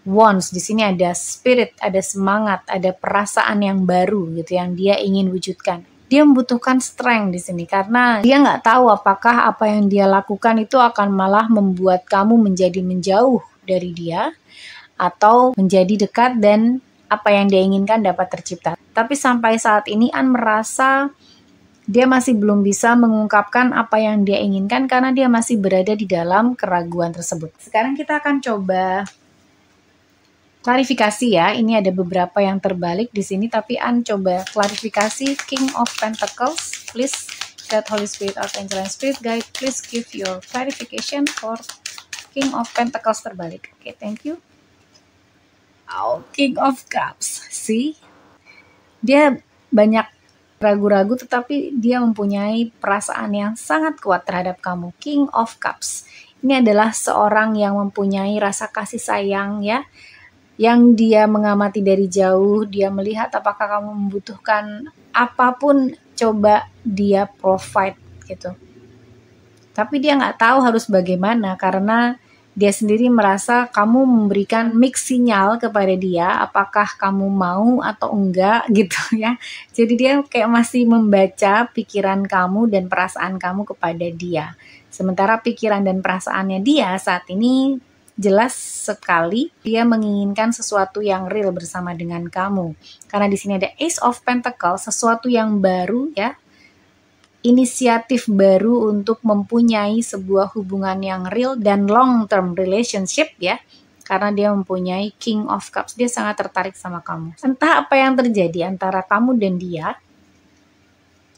S1: wands. Di sini ada spirit, ada semangat, ada perasaan yang baru gitu yang dia ingin wujudkan. Dia membutuhkan strength di sini karena dia nggak tahu apakah apa yang dia lakukan itu akan malah membuat kamu menjadi menjauh dari dia atau menjadi dekat dan apa yang dia inginkan dapat tercipta. Tapi sampai saat ini An merasa dia masih belum bisa mengungkapkan apa yang dia inginkan karena dia masih berada di dalam keraguan tersebut. Sekarang kita akan coba klarifikasi ya. Ini ada beberapa yang terbalik di sini, tapi An coba klarifikasi King of Pentacles. Please, God, Holy Spirit, Archangel, and Spirit Guide, please give your clarification for King of Pentacles terbalik. Oke, thank you. Oh, King of Cups. See? Dia banyak ragu-ragu tetapi dia mempunyai perasaan yang sangat kuat terhadap kamu. King of Cups. Ini adalah seorang yang mempunyai rasa kasih sayang ya. Yang dia mengamati dari jauh, dia melihat apakah kamu membutuhkan apapun, coba dia provide gitu. Tapi dia nggak tahu harus bagaimana karena dia sendiri merasa kamu memberikan mix sinyal kepada dia, apakah kamu mau atau enggak gitu ya. Jadi dia kayak masih membaca pikiran kamu dan perasaan kamu kepada dia. Sementara pikiran dan perasaannya dia saat ini jelas sekali dia menginginkan sesuatu yang real bersama dengan kamu. Karena di sini ada Ace of Pentacles, sesuatu yang baru ya. Inisiatif baru untuk mempunyai sebuah hubungan yang real dan long term relationship ya, karena dia mempunyai King of Cups, dia sangat tertarik sama kamu. Entah apa yang terjadi antara kamu dan dia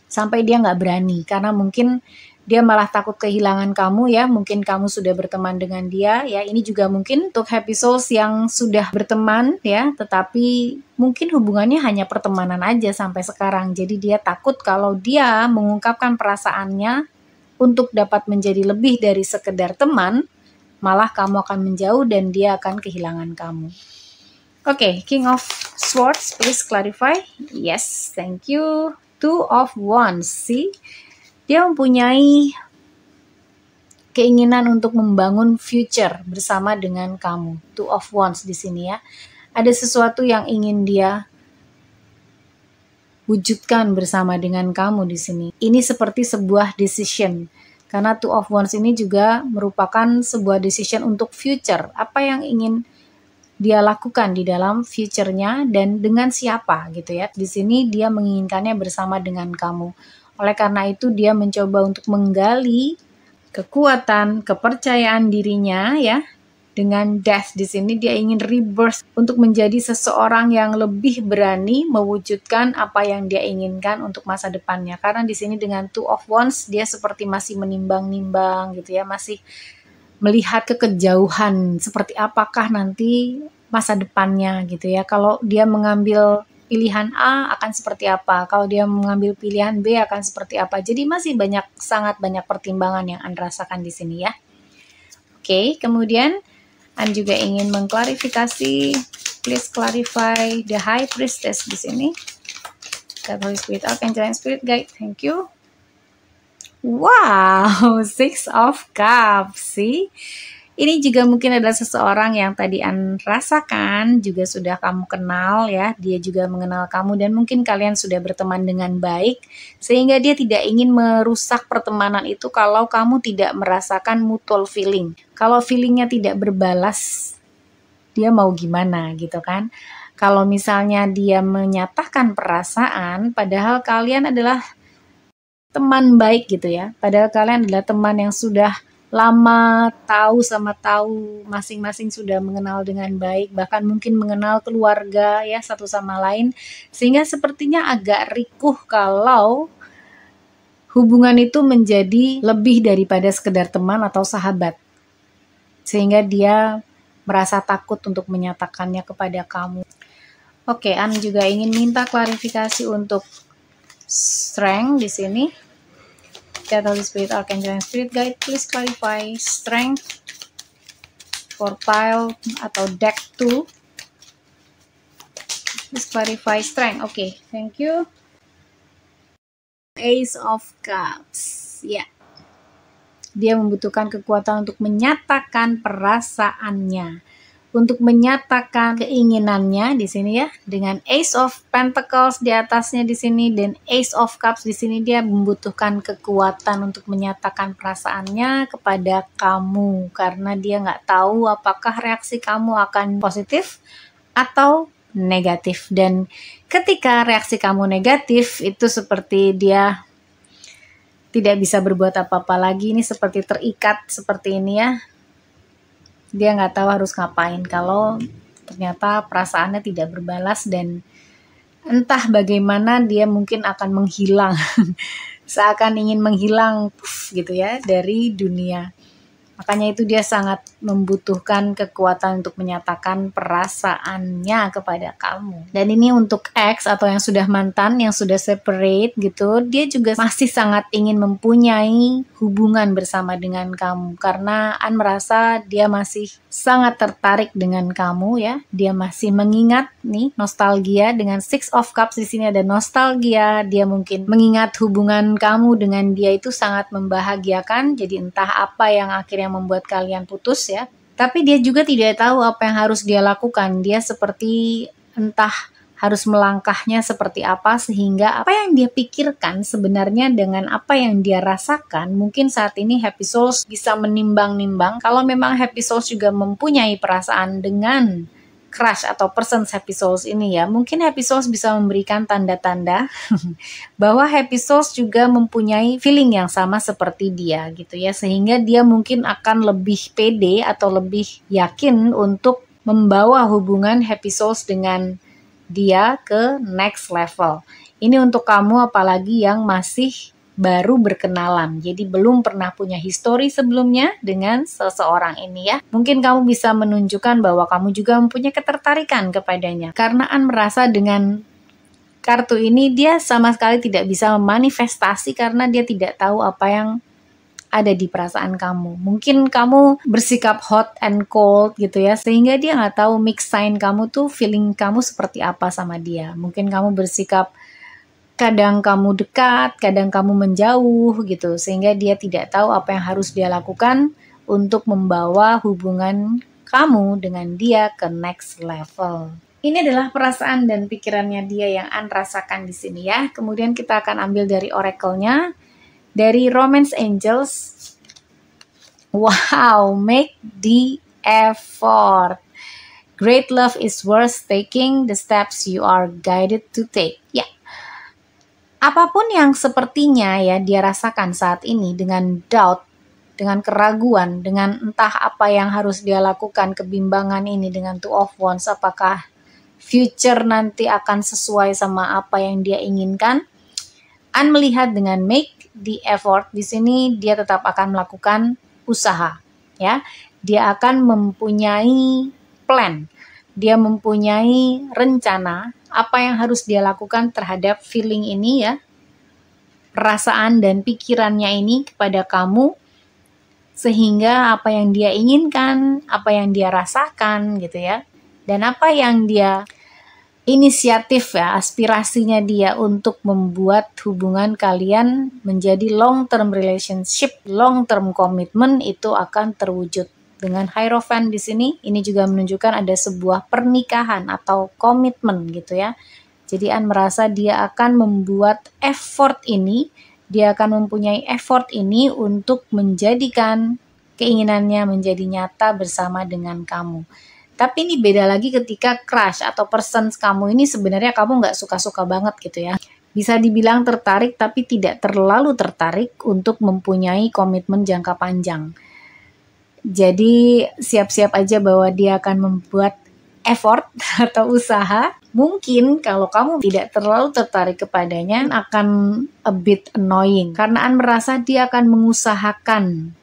S1: sampai dia nggak berani karena mungkin dia malah takut kehilangan kamu ya, mungkin kamu sudah berteman dengan dia ya. Ini juga mungkin untuk happy souls yang sudah berteman ya, tetapi mungkin hubungannya hanya pertemanan aja sampai sekarang. Jadi dia takut kalau dia mengungkapkan perasaannya untuk dapat menjadi lebih dari sekedar teman, malah kamu akan menjauh dan dia akan kehilangan kamu. Oke, King of Swords, please clarify. Yes, thank you. Two of Wands, see? Dia mempunyai keinginan untuk membangun future bersama dengan kamu. Two of Wands di sini ya. Ada sesuatu yang ingin dia wujudkan bersama dengan kamu di sini. Ini seperti sebuah decision. Karena Two of Wands ini juga merupakan sebuah decision untuk future. Apa yang ingin dia lakukan di dalam future-nya dan dengan siapa gitu ya. Di sini dia menginginkannya bersama dengan kamu. Oleh karena itu dia mencoba untuk menggali kekuatan, kepercayaan dirinya ya. Dengan Death di sini dia ingin rebirth untuk menjadi seseorang yang lebih berani mewujudkan apa yang dia inginkan untuk masa depannya. Karena di sini dengan Two of Wands dia seperti masih menimbang-nimbang gitu ya, masih melihat ke kejauhan seperti apakah nanti masa depannya gitu ya. Kalau dia mengambil pilihan A akan seperti apa, kalau dia mengambil pilihan B akan seperti apa. Jadi masih sangat banyak pertimbangan yang Anda rasakan di sini ya. Oke, kemudian Anda juga ingin mengklarifikasi, please clarify the High Priestess di sini. God, Holy Spirit, Archangel, and Spirit Guide, thank you. Wow, Six of Cups, see? Ini juga mungkin adalah seseorang yang tadi An rasakan, juga sudah kamu kenal ya, dia juga mengenal kamu dan mungkin kalian sudah berteman dengan baik, sehingga dia tidak ingin merusak pertemanan itu kalau kamu tidak merasakan mutual feeling. Kalau feelingnya tidak berbalas, dia mau gimana gitu kan? Kalau misalnya dia menyatakan perasaan, padahal kalian adalah teman baik gitu ya, padahal kalian adalah teman yang sudah lama tahu masing-masing sudah mengenal dengan baik, bahkan mungkin mengenal keluarga ya satu sama lain, sehingga sepertinya agak rikuh kalau hubungan itu menjadi lebih daripada sekedar teman atau sahabat, sehingga dia merasa takut untuk menyatakannya kepada kamu. Oke, An juga ingin minta klarifikasi untuk strength di sini. God, Holy Spirit, Archangel, and Spirit Guide, please clarify strength for pile atau deck 2. Please clarify strength. Okay, thank you. Ace of Cups. Ya. Yeah. Dia membutuhkan kekuatan untuk menyatakan perasaannya, untuk menyatakan keinginannya di sini ya, dengan Ace of Pentacles di atasnya di sini dan Ace of Cups di sini. Dia membutuhkan kekuatan untuk menyatakan perasaannya kepada kamu karena dia nggak tahu apakah reaksi kamu akan positif atau negatif. Dan ketika reaksi kamu negatif, itu seperti dia tidak bisa berbuat apa-apa lagi. Ini seperti terikat seperti ini ya. Dia nggak tahu harus ngapain kalau ternyata perasaannya tidak berbalas dan entah bagaimana dia mungkin akan menghilang. Seakan ingin menghilang gitu ya dari dunia. Makanya itu dia sangat membutuhkan kekuatan untuk menyatakan perasaannya kepada kamu. Dan ini untuk ex atau yang sudah mantan, yang sudah separate gitu, dia juga masih sangat ingin mempunyai hubungan bersama dengan kamu. Karena An merasa dia masih sangat tertarik dengan kamu ya. Dia masih mengingat nih, nostalgia dengan Six of Cups di sini ada nostalgia. Dia mungkin mengingat hubungan kamu dengan dia itu sangat membahagiakan. Jadi entah apa yang akhirnya yang membuat kalian putus ya. Tapi dia juga tidak tahu apa yang harus dia lakukan. Dia seperti entah harus melangkahnya seperti apa, sehingga apa yang dia pikirkan sebenarnya dengan apa yang dia rasakan, mungkin saat ini Happy Souls bisa menimbang-nimbang kalau memang Happy Souls juga mempunyai perasaan dengan crush atau person Happy Souls ini ya. Mungkin Happy Souls bisa memberikan tanda-tanda bahwa Happy Souls juga mempunyai feeling yang sama seperti dia gitu ya. Sehingga dia mungkin akan lebih pede atau lebih yakin untuk membawa hubungan Happy Souls dengan dia ke next level. Ini untuk kamu apalagi yang masih baru berkenalan, jadi belum pernah punya histori sebelumnya dengan seseorang ini ya. Mungkin kamu bisa menunjukkan bahwa kamu juga mempunyai ketertarikan kepadanya. Karena An merasa dengan kartu ini dia sama sekali tidak bisa memanifestasi karena dia tidak tahu apa yang ada di perasaan kamu. Mungkin kamu bersikap hot and cold gitu ya, sehingga dia nggak tahu mix sign kamu tuh feeling kamu seperti apa sama dia. Mungkin kamu bersikap kadang kamu dekat, kadang kamu menjauh gitu, sehingga dia tidak tahu apa yang harus dia lakukan untuk membawa hubungan kamu dengan dia ke next level. Ini adalah perasaan dan pikirannya dia yang An rasakan di sini ya. Kemudian kita akan ambil dari oracle-nya, dari Romance Angels. Wow, make the effort. Great love is worth taking the steps you are guided to take. Ya. Apapun yang sepertinya ya dia rasakan saat ini dengan doubt, dengan keraguan, dengan entah apa yang harus dia lakukan, kebimbangan ini dengan Two of Wands, apakah future nanti akan sesuai sama apa yang dia inginkan. An melihat dengan make the effort di sini dia tetap akan melakukan usaha ya. Dia akan mempunyai plan. Dia mempunyai rencana apa yang harus dia lakukan terhadap feeling ini ya, perasaan dan pikirannya ini kepada kamu, sehingga apa yang dia inginkan, apa yang dia rasakan gitu ya, dan apa yang dia inisiatif ya, aspirasinya dia untuk membuat hubungan kalian menjadi long term relationship, long term commitment itu akan terwujud Dengan Hierophant di sini, ini juga menunjukkan ada sebuah pernikahan atau komitmen gitu ya. Jadi An merasa dia akan membuat effort ini, dia akan mempunyai effort ini untuk menjadikan keinginannya menjadi nyata bersama dengan kamu. Tapi ini beda lagi ketika crush atau persons kamu ini sebenarnya kamu nggak suka-suka banget gitu ya. Bisa dibilang tertarik tapi tidak terlalu tertarik untuk mempunyai komitmen jangka panjang. Jadi siap-siap aja bahwa dia akan membuat effort atau usaha. Mungkin kalau kamu tidak terlalu tertarik kepadanya akan a bit annoying. Karena An merasa dia akan mengusahakan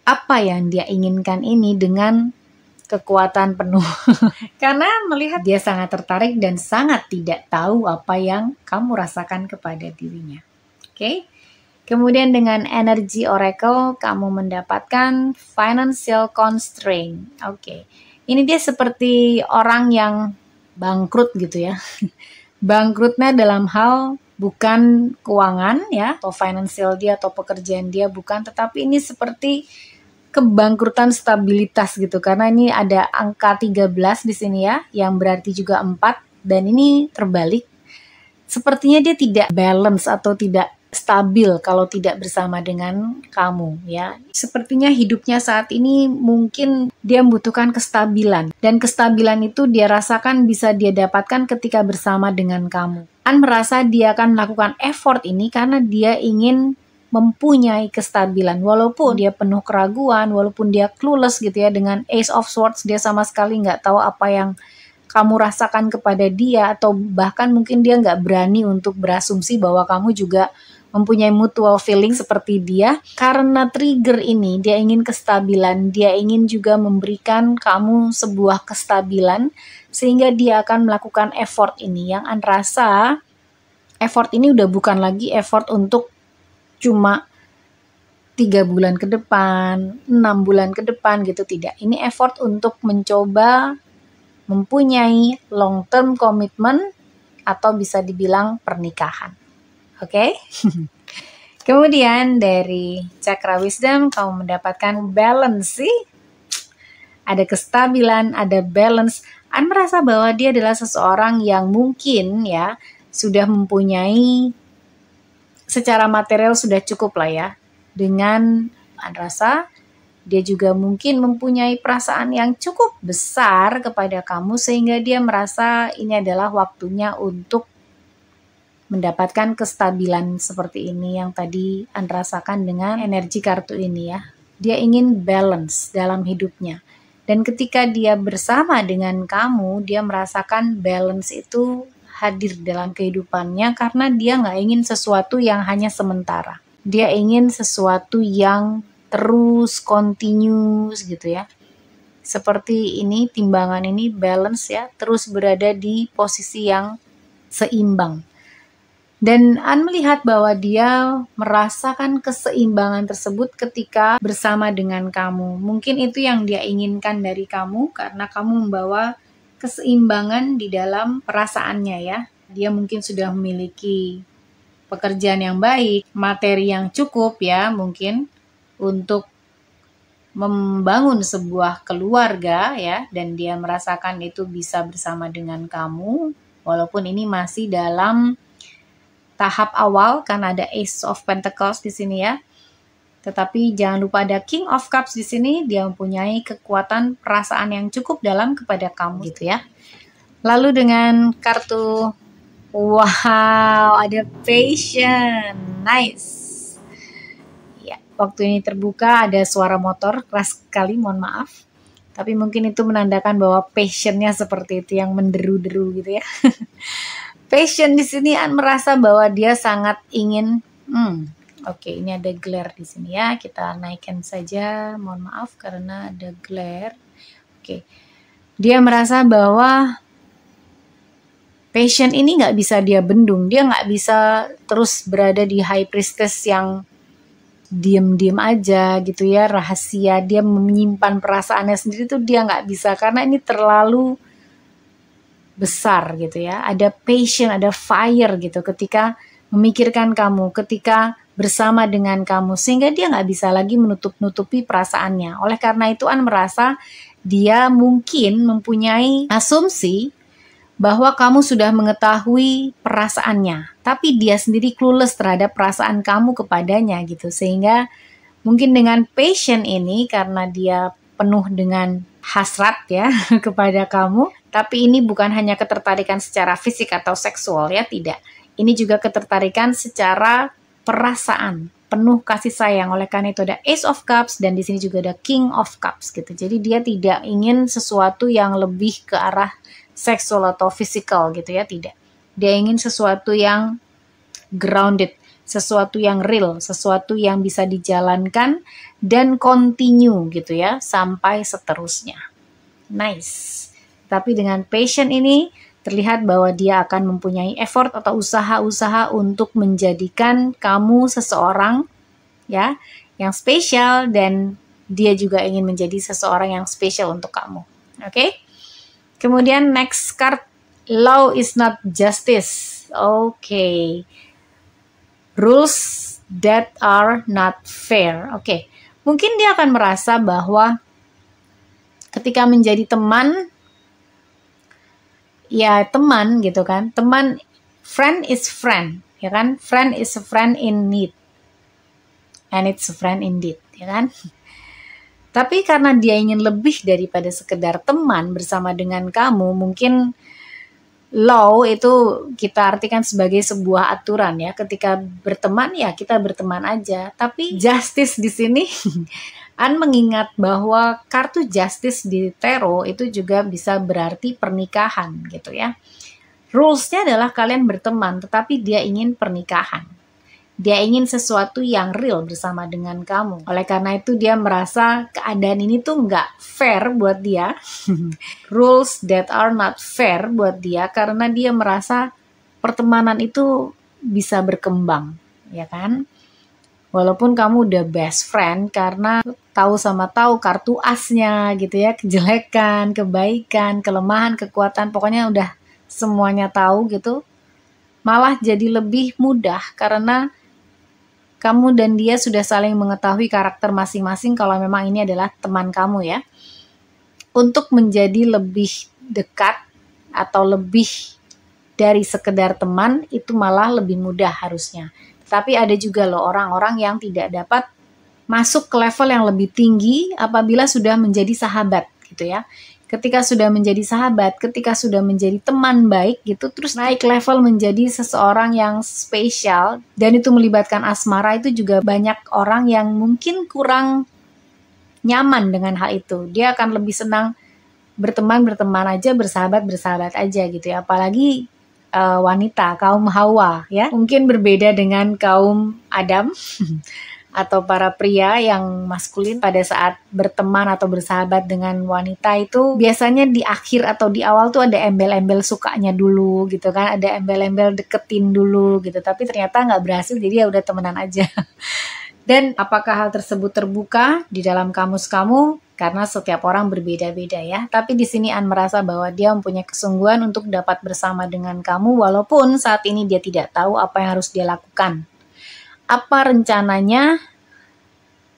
S1: apa yang dia inginkan ini dengan kekuatan penuh. Karena melihat dia sangat tertarik dan sangat tidak tahu apa yang kamu rasakan kepada dirinya. Oke? Kemudian dengan energi oracle kamu mendapatkan financial constraint. Oke. Ini dia seperti orang yang bangkrut gitu ya. Bangkrutnya dalam hal bukan keuangan ya, atau financial dia atau pekerjaan dia bukan, tetapi ini seperti kebangkrutan stabilitas gitu. Karena ini ada angka 13 di sini ya, yang berarti juga 4 dan ini terbalik. Sepertinya dia tidak balance atau tidak stabil kalau tidak bersama dengan kamu ya. Sepertinya hidupnya saat ini mungkin dia membutuhkan kestabilan dan kestabilan itu dia rasakan bisa dia dapatkan ketika bersama dengan kamu. An merasa dia akan melakukan effort ini karena dia ingin mempunyai kestabilan walaupun dia penuh keraguan, walaupun dia clueless gitu ya dengan Ace of Swords, dia sama sekali nggak tahu apa yang kamu rasakan kepada dia atau bahkan mungkin dia nggak berani untuk berasumsi bahwa kamu juga mempunyai mutual feeling seperti dia. Karena trigger ini dia ingin kestabilan, dia ingin juga memberikan kamu sebuah kestabilan sehingga dia akan melakukan effort ini. Yang An rasa effort ini udah bukan lagi effort untuk cuma 3 bulan ke depan, 6 bulan ke depan gitu, tidak. Ini effort untuk mencoba mempunyai long term commitment atau bisa dibilang pernikahan. Oke? Kemudian dari Cakra Wisdom kamu mendapatkan balance sih. Ada kestabilan, ada balance. An merasa bahwa dia adalah seseorang yang mungkin ya sudah mempunyai secara material sudah cukup lah ya. Dengan An rasa dia juga mungkin mempunyai perasaan yang cukup besar kepada kamu sehingga dia merasa ini adalah waktunya untuk mendapatkan kestabilan seperti ini yang tadi An rasakan dengan energi kartu ini ya. Dia ingin balance dalam hidupnya. Dan ketika dia bersama dengan kamu, dia merasakan balance itu hadir dalam kehidupannya karena dia nggak ingin sesuatu yang hanya sementara. Dia ingin sesuatu yang terus continuous gitu ya. Seperti ini, timbangan ini balance ya, terus berada di posisi yang seimbang. Dan An melihat bahwa dia merasakan keseimbangan tersebut ketika bersama dengan kamu. Mungkin itu yang dia inginkan dari kamu karena kamu membawa keseimbangan di dalam perasaannya ya. Dia mungkin sudah memiliki pekerjaan yang baik, materi yang cukup ya mungkin untuk membangun sebuah keluarga ya. Dan dia merasakan itu bisa bersama dengan kamu walaupun ini masih dalam tahap awal karena ada Ace of Pentacles di sini ya. Tetapi jangan lupa ada King of Cups di sini, dia mempunyai kekuatan perasaan yang cukup dalam kepada kamu gitu ya. Lalu dengan kartu wow, ada Passion. Nice. Ya, waktu ini terbuka ada suara motor keras sekali, mohon maaf. Tapi mungkin itu menandakan bahwa passionnya seperti itu yang menderu-deru gitu ya. Passion di sini An merasa bahwa dia sangat ingin oke, ini ada glare di sini ya. Kita naikkan saja. Mohon maaf karena ada glare. Oke. Dia merasa bahwa passion ini nggak bisa dia bendung. Dia nggak bisa terus berada di High Priestess yang diem-diem aja gitu ya, rahasia. Dia menyimpan perasaannya sendiri tuh dia nggak bisa karena ini terlalu besar gitu ya. Ada passion, ada fire gitu ketika memikirkan kamu, ketika bersama dengan kamu, sehingga dia nggak bisa lagi menutup-nutupi perasaannya. Oleh karena itu An merasa dia mungkin mempunyai asumsi bahwa kamu sudah mengetahui perasaannya, tapi dia sendiri clueless terhadap perasaan kamu kepadanya gitu. Sehingga mungkin dengan passion ini, karena dia penuh dengan hasrat ya kepada kamu, tapi ini bukan hanya ketertarikan secara fisik atau seksual ya, tidak. Ini juga ketertarikan secara perasaan, penuh kasih sayang. Oleh karena itu ada Ace of Cups dan di sini juga ada King of Cups gitu. Jadi dia tidak ingin sesuatu yang lebih ke arah seksual atau physical gitu ya, tidak. Dia ingin sesuatu yang grounded, sesuatu yang real, sesuatu yang bisa dijalankan dan continue gitu ya, sampai seterusnya. Nice. Tapi dengan passion ini terlihat bahwa dia akan mempunyai effort atau usaha-usaha untuk menjadikan kamu seseorang ya yang spesial, dan dia juga ingin menjadi seseorang yang spesial untuk kamu. Oke? Kemudian next card, law is not justice. Oke. Rules that are not fair. Oke. Mungkin dia akan merasa bahwa ketika menjadi teman, ya teman gitu kan, teman, friend is friend ya kan, friend is a friend in need and it's a friend indeed ya kan. Tapi karena dia ingin lebih daripada sekedar teman bersama dengan kamu, mungkin law itu kita artikan sebagai sebuah aturan ya, ketika berteman ya kita berteman aja. Tapi justice di sini An mengingat bahwa kartu justice di tarot itu juga bisa berarti pernikahan gitu ya. Rules-nya adalah kalian berteman, tetapi dia ingin pernikahan. Dia ingin sesuatu yang real bersama dengan kamu. Oleh karena itu dia merasa keadaan ini tuh nggak fair buat dia. Rules that are not fair buat dia, karena dia merasa pertemanan itu bisa berkembang, ya kan? Walaupun kamu udah best friend, karena tahu sama tahu kartu asnya gitu ya, kejelekan, kebaikan, kelemahan, kekuatan, pokoknya udah semuanya tahu gitu. Malah jadi lebih mudah karena kamu dan dia sudah saling mengetahui karakter masing-masing kalau memang ini adalah teman kamu ya. Untuk menjadi lebih dekat atau lebih dari sekedar teman itu malah lebih mudah harusnya. Tapi ada juga loh orang-orang yang tidak dapat masuk ke level yang lebih tinggi apabila sudah menjadi sahabat gitu ya. Ketika sudah menjadi sahabat, ketika sudah menjadi teman baik gitu, terus naik level menjadi seseorang yang spesial, dan itu melibatkan asmara, itu juga banyak orang yang mungkin kurang nyaman dengan hal itu. Dia akan lebih senang berteman aja, bersahabat aja gitu ya. Apalagi wanita, kaum Hawa ya. Mungkin berbeda dengan kaum Adam atau para pria yang maskulin, pada saat berteman atau bersahabat dengan wanita itu biasanya di akhir atau di awal tuh ada embel-embel sukanya dulu gitu kan, ada embel-embel deketin dulu gitu, tapi ternyata nggak berhasil, jadi ya udah temenan aja. Dan apakah hal tersebut terbuka di dalam kamus kamu? Karena setiap orang berbeda-beda ya. Tapi di sini An merasa bahwa dia mempunyai kesungguhan untuk dapat bersama dengan kamu, walaupun saat ini dia tidak tahu apa yang harus dia lakukan. Apa rencananya?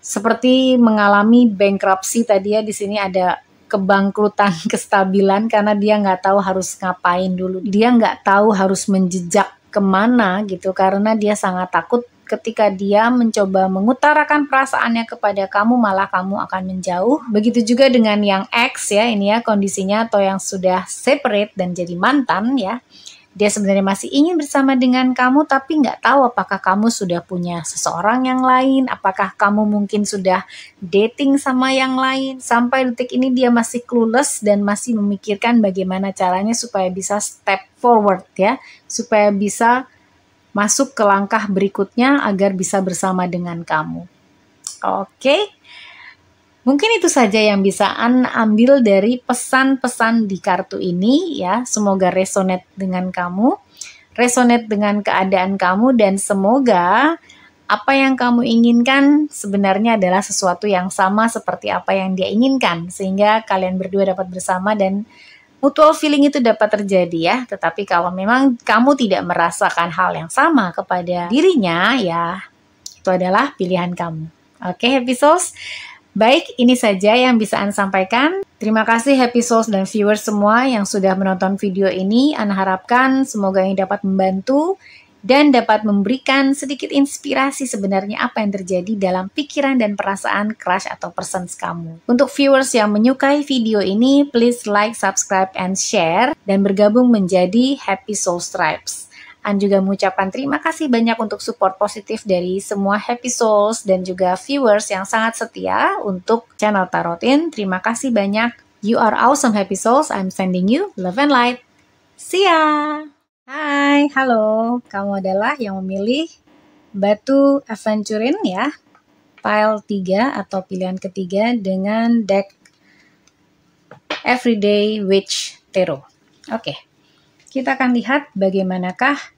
S1: Seperti mengalami bankruptcy tadi ya, di sini ada kebangkrutan, kestabilan, karena dia nggak tahu harus ngapain dulu. Dia nggak tahu harus menjejak kemana gitu, karena dia sangat takut ketika dia mencoba mengutarakan perasaannya kepada kamu, malah kamu akan menjauh. Begitu juga dengan yang ex ya, ini ya kondisinya, atau yang sudah separate dan jadi mantan ya. Dia sebenarnya masih ingin bersama dengan kamu, tapi nggak tahu apakah kamu sudah punya seseorang yang lain, apakah kamu mungkin sudah dating sama yang lain. Sampai detik ini dia masih clueless dan masih memikirkan bagaimana caranya supaya bisa step forward ya, supaya bisa masuk ke langkah berikutnya agar bisa bersama dengan kamu. Oke. Mungkin itu saja yang bisa An ambil dari pesan-pesan di kartu ini ya. Semoga resonate dengan kamu, resonate dengan keadaan kamu, dan semoga apa yang kamu inginkan sebenarnya adalah sesuatu yang sama seperti apa yang dia inginkan, sehingga kalian berdua dapat bersama dan mutual feeling itu dapat terjadi ya. Tetapi kalau memang kamu tidak merasakan hal yang sama kepada dirinya ya, itu adalah pilihan kamu. Oke, Happy Souls. Baik, ini saja yang bisa An sampaikan. Terima kasih Happy Souls dan viewers semua yang sudah menonton video ini. An harapkan semoga ini dapat membantu dan dapat memberikan sedikit inspirasi sebenarnya apa yang terjadi dalam pikiran dan perasaan crush atau persons kamu. Untuk viewers yang menyukai video ini, please like, subscribe, and share, dan bergabung menjadi Happy Souls Tribes. An juga mengucapkan terima kasih banyak untuk support positif dari semua Happy Souls dan juga viewers yang sangat setia untuk channel Tarotin. Terima kasih banyak. You are awesome Happy Souls. I'm sending you love and light. See ya! Hai, halo. Kamu adalah yang memilih batu aventurin ya. Pile 3 atau pilihan ketiga dengan deck Everyday Witch Tarot. Oke. Kita akan lihat bagaimanakah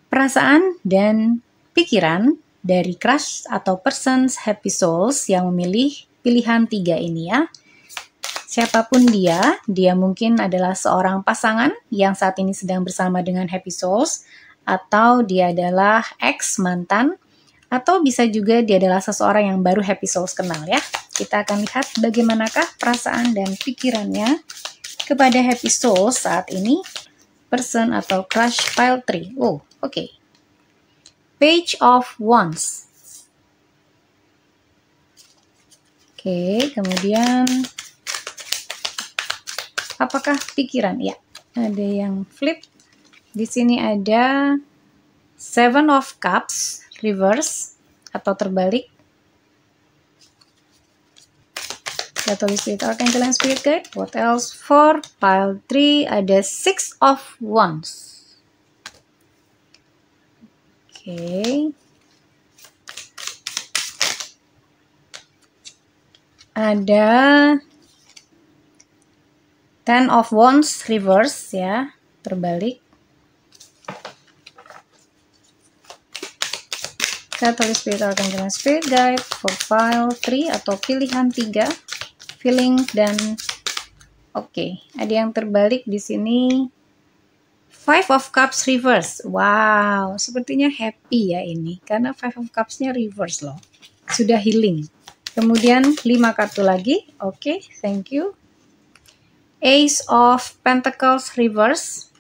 S1: perasaan dan pikiran dari crush atau persons Happy Souls yang memilih pilihan 3 ini ya. Siapapun dia mungkin adalah seorang pasangan yang saat ini sedang bersama dengan Happy Souls, atau dia adalah ex mantan, atau bisa juga dia adalah seseorang yang baru Happy Souls kenal ya. Kita akan lihat bagaimanakah perasaan dan pikirannya kepada Happy Souls saat ini. Person atau crush pile 3. Oh, oke. Page of Wands. Oke, kemudian apakah pikiran? Ya, ada yang flip. Di sini ada Seven of Cups reverse atau terbalik. Kita tulis Spirit Archangel and Spirit Guide. What else? For pile 3 ada Six of Wands. Oke. Ada Ten of Wands reverse ya, terbalik. Kita tulis Spirit Archangel and Spirit Guide for pile 3 atau pilihan 3. Feeling dan oke, ada yang terbalik di sini. Five of Cups reverse. Wow, sepertinya happy ya ini karena Five of Cups-nya reverse loh. Sudah healing. Kemudian 5 kartu lagi. Oke, thank you. Ace of Pentacles reverse.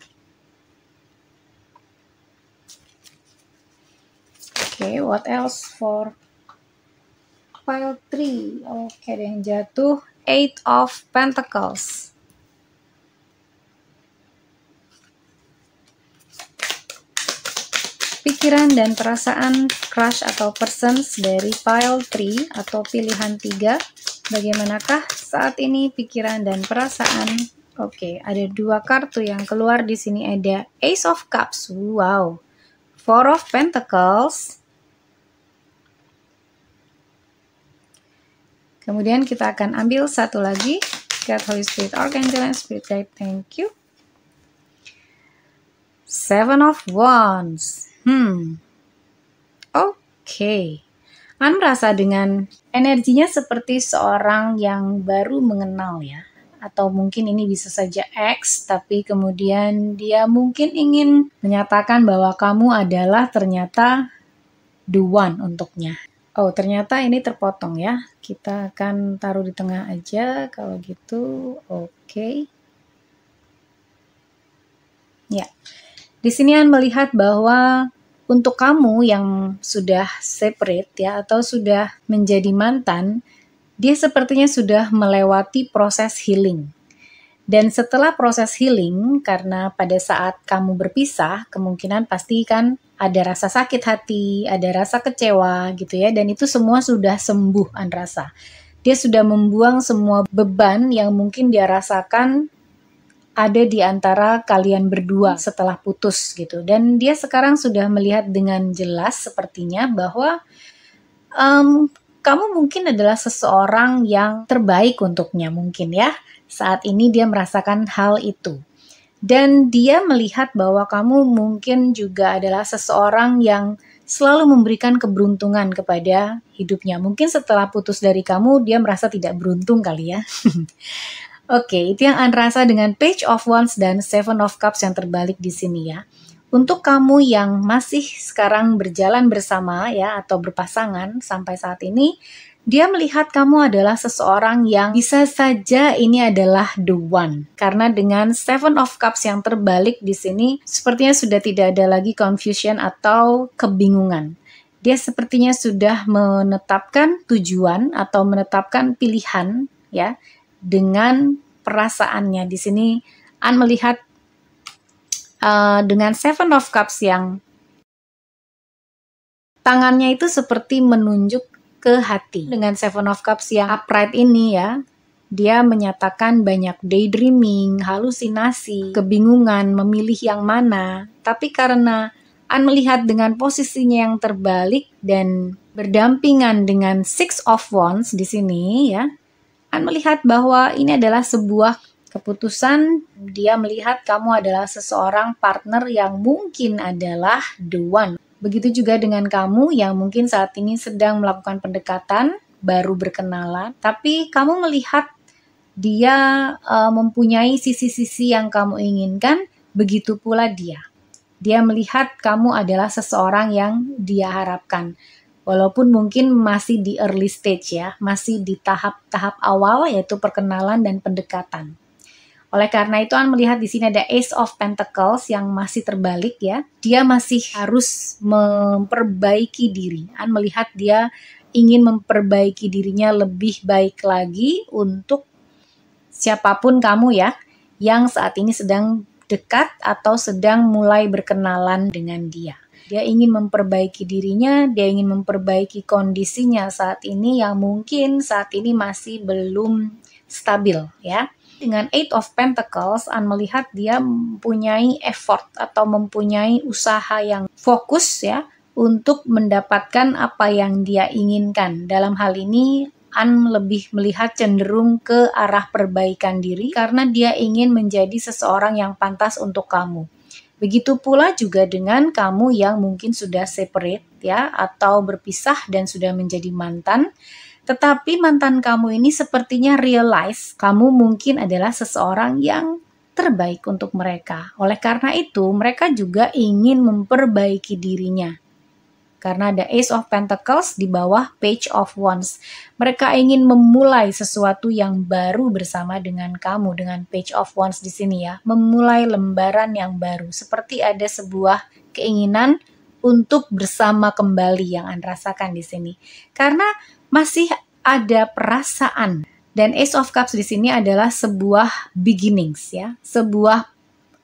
S1: Oke, what else for pile 3? Oke, ada yang jatuh. Eight of Pentacles. Pikiran dan perasaan crush atau persons dari pile 3 atau pilihan 3. Bagaimanakah saat ini pikiran dan perasaan? Oke, ada 2 kartu yang keluar di sini, ada Ace of Cups. Wow. Four of Pentacles. Kemudian kita akan ambil satu lagi. God, Holy Spirit, Archangel, and Spirit Guide. Thank you. Seven of Wands. Oke. An merasa dengan energinya seperti seorang yang baru mengenal ya. Atau mungkin ini bisa saja ex, tapi kemudian dia mungkin ingin menyatakan bahwa kamu adalah ternyata the one untuknya. Oh, ternyata ini terpotong ya. Kita akan taruh di tengah aja kalau gitu. Oke. Ya. Di sini An melihat bahwa untuk kamu yang sudah separate ya atau sudah menjadi mantan, dia sepertinya sudah melewati proses healing. Dan setelah proses healing, karena pada saat kamu berpisah, kemungkinan pasti kan ada rasa sakit hati, ada rasa kecewa gitu ya, dan itu semua sudah sembuh An rasa. Dia sudah membuang semua beban yang mungkin dia rasakan ada di antara kalian berdua setelah putus gitu. Dan dia sekarang sudah melihat dengan jelas sepertinya bahwa kamu mungkin adalah seseorang yang terbaik untuknya mungkin ya. Saat ini dia merasakan hal itu. Dan dia melihat bahwa kamu mungkin juga adalah seseorang yang selalu memberikan keberuntungan kepada hidupnya. Mungkin setelah putus dari kamu, dia merasa tidak beruntung kali ya. Oke, itu yang An rasa dengan Page of Wands dan Seven of Cups yang terbalik di sini ya. Untuk kamu yang masih sekarang berjalan bersama ya atau berpasangan sampai saat ini, dia melihat kamu adalah seseorang yang bisa saja ini adalah the one. Karena dengan Seven of Cups yang terbalik di sini, sepertinya sudah tidak ada lagi confusion atau kebingungan. Dia sepertinya sudah menetapkan tujuan atau menetapkan pilihan ya dengan perasaannya. Di sini An melihat dengan Seven of Cups yang tangannya itu seperti menunjuk ke hati. Dengan Seven of Cups yang upright ini ya, dia menyatakan banyak daydreaming, halusinasi, kebingungan, memilih yang mana. Tapi karena An melihat dengan posisinya yang terbalik dan berdampingan dengan Six of Wands di sini ya, An melihat bahwa ini adalah sebuah keputusan. Dia melihat kamu adalah seseorang partner yang mungkin adalah the one. Begitu juga dengan kamu yang mungkin saat ini sedang melakukan pendekatan, baru berkenalan, tapi kamu melihat dia mempunyai sisi-sisi yang kamu inginkan, begitu pula dia. Dia melihat kamu adalah seseorang yang dia harapkan. Walaupun mungkin masih di early stage ya, masih di tahap-tahap awal yaitu perkenalan dan pendekatan. Oleh karena itu An melihat di sini ada Ace of Pentacles yang masih terbalik ya. Dia masih harus memperbaiki diri. An melihat dia ingin memperbaiki dirinya lebih baik lagi untuk siapapun kamu ya yang saat ini sedang dekat atau sedang mulai berkenalan dengan dia. Dia ingin memperbaiki dirinya, dia ingin memperbaiki kondisinya saat ini yang mungkin saat ini masih belum stabil ya. Dengan Eight of Pentacles, An melihat dia mempunyai effort atau mempunyai usaha yang fokus ya untuk mendapatkan apa yang dia inginkan. Dalam hal ini, An lebih melihat cenderung ke arah perbaikan diri karena dia ingin menjadi seseorang yang pantas untuk kamu. Begitu pula juga dengan kamu yang mungkin sudah separate ya atau berpisah dan sudah menjadi mantan. Tetapi mantan kamu ini sepertinya realize kamu mungkin adalah seseorang yang terbaik untuk mereka. Oleh karena itu, mereka juga ingin memperbaiki dirinya. Karena ada Ace of Pentacles di bawah Page of Wands. Mereka ingin memulai sesuatu yang baru bersama dengan kamu, dengan Page of Wands di sini ya. Memulai lembaran yang baru. Seperti ada sebuah keinginan untuk bersama kembali yang Anda rasakan di sini. Karena masih ada perasaan, dan Ace of Cups di sini adalah sebuah beginnings ya, sebuah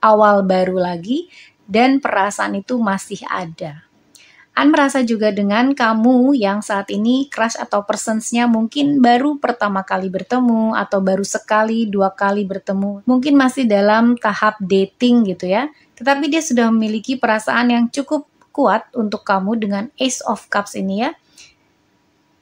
S1: awal baru lagi, dan perasaan itu masih ada. An merasa juga dengan kamu yang saat ini crush atau persons-nya mungkin baru pertama kali bertemu atau baru sekali, 2 kali bertemu, mungkin masih dalam tahap dating gitu ya, tetapi dia sudah memiliki perasaan yang cukup kuat untuk kamu dengan Ace of Cups ini ya.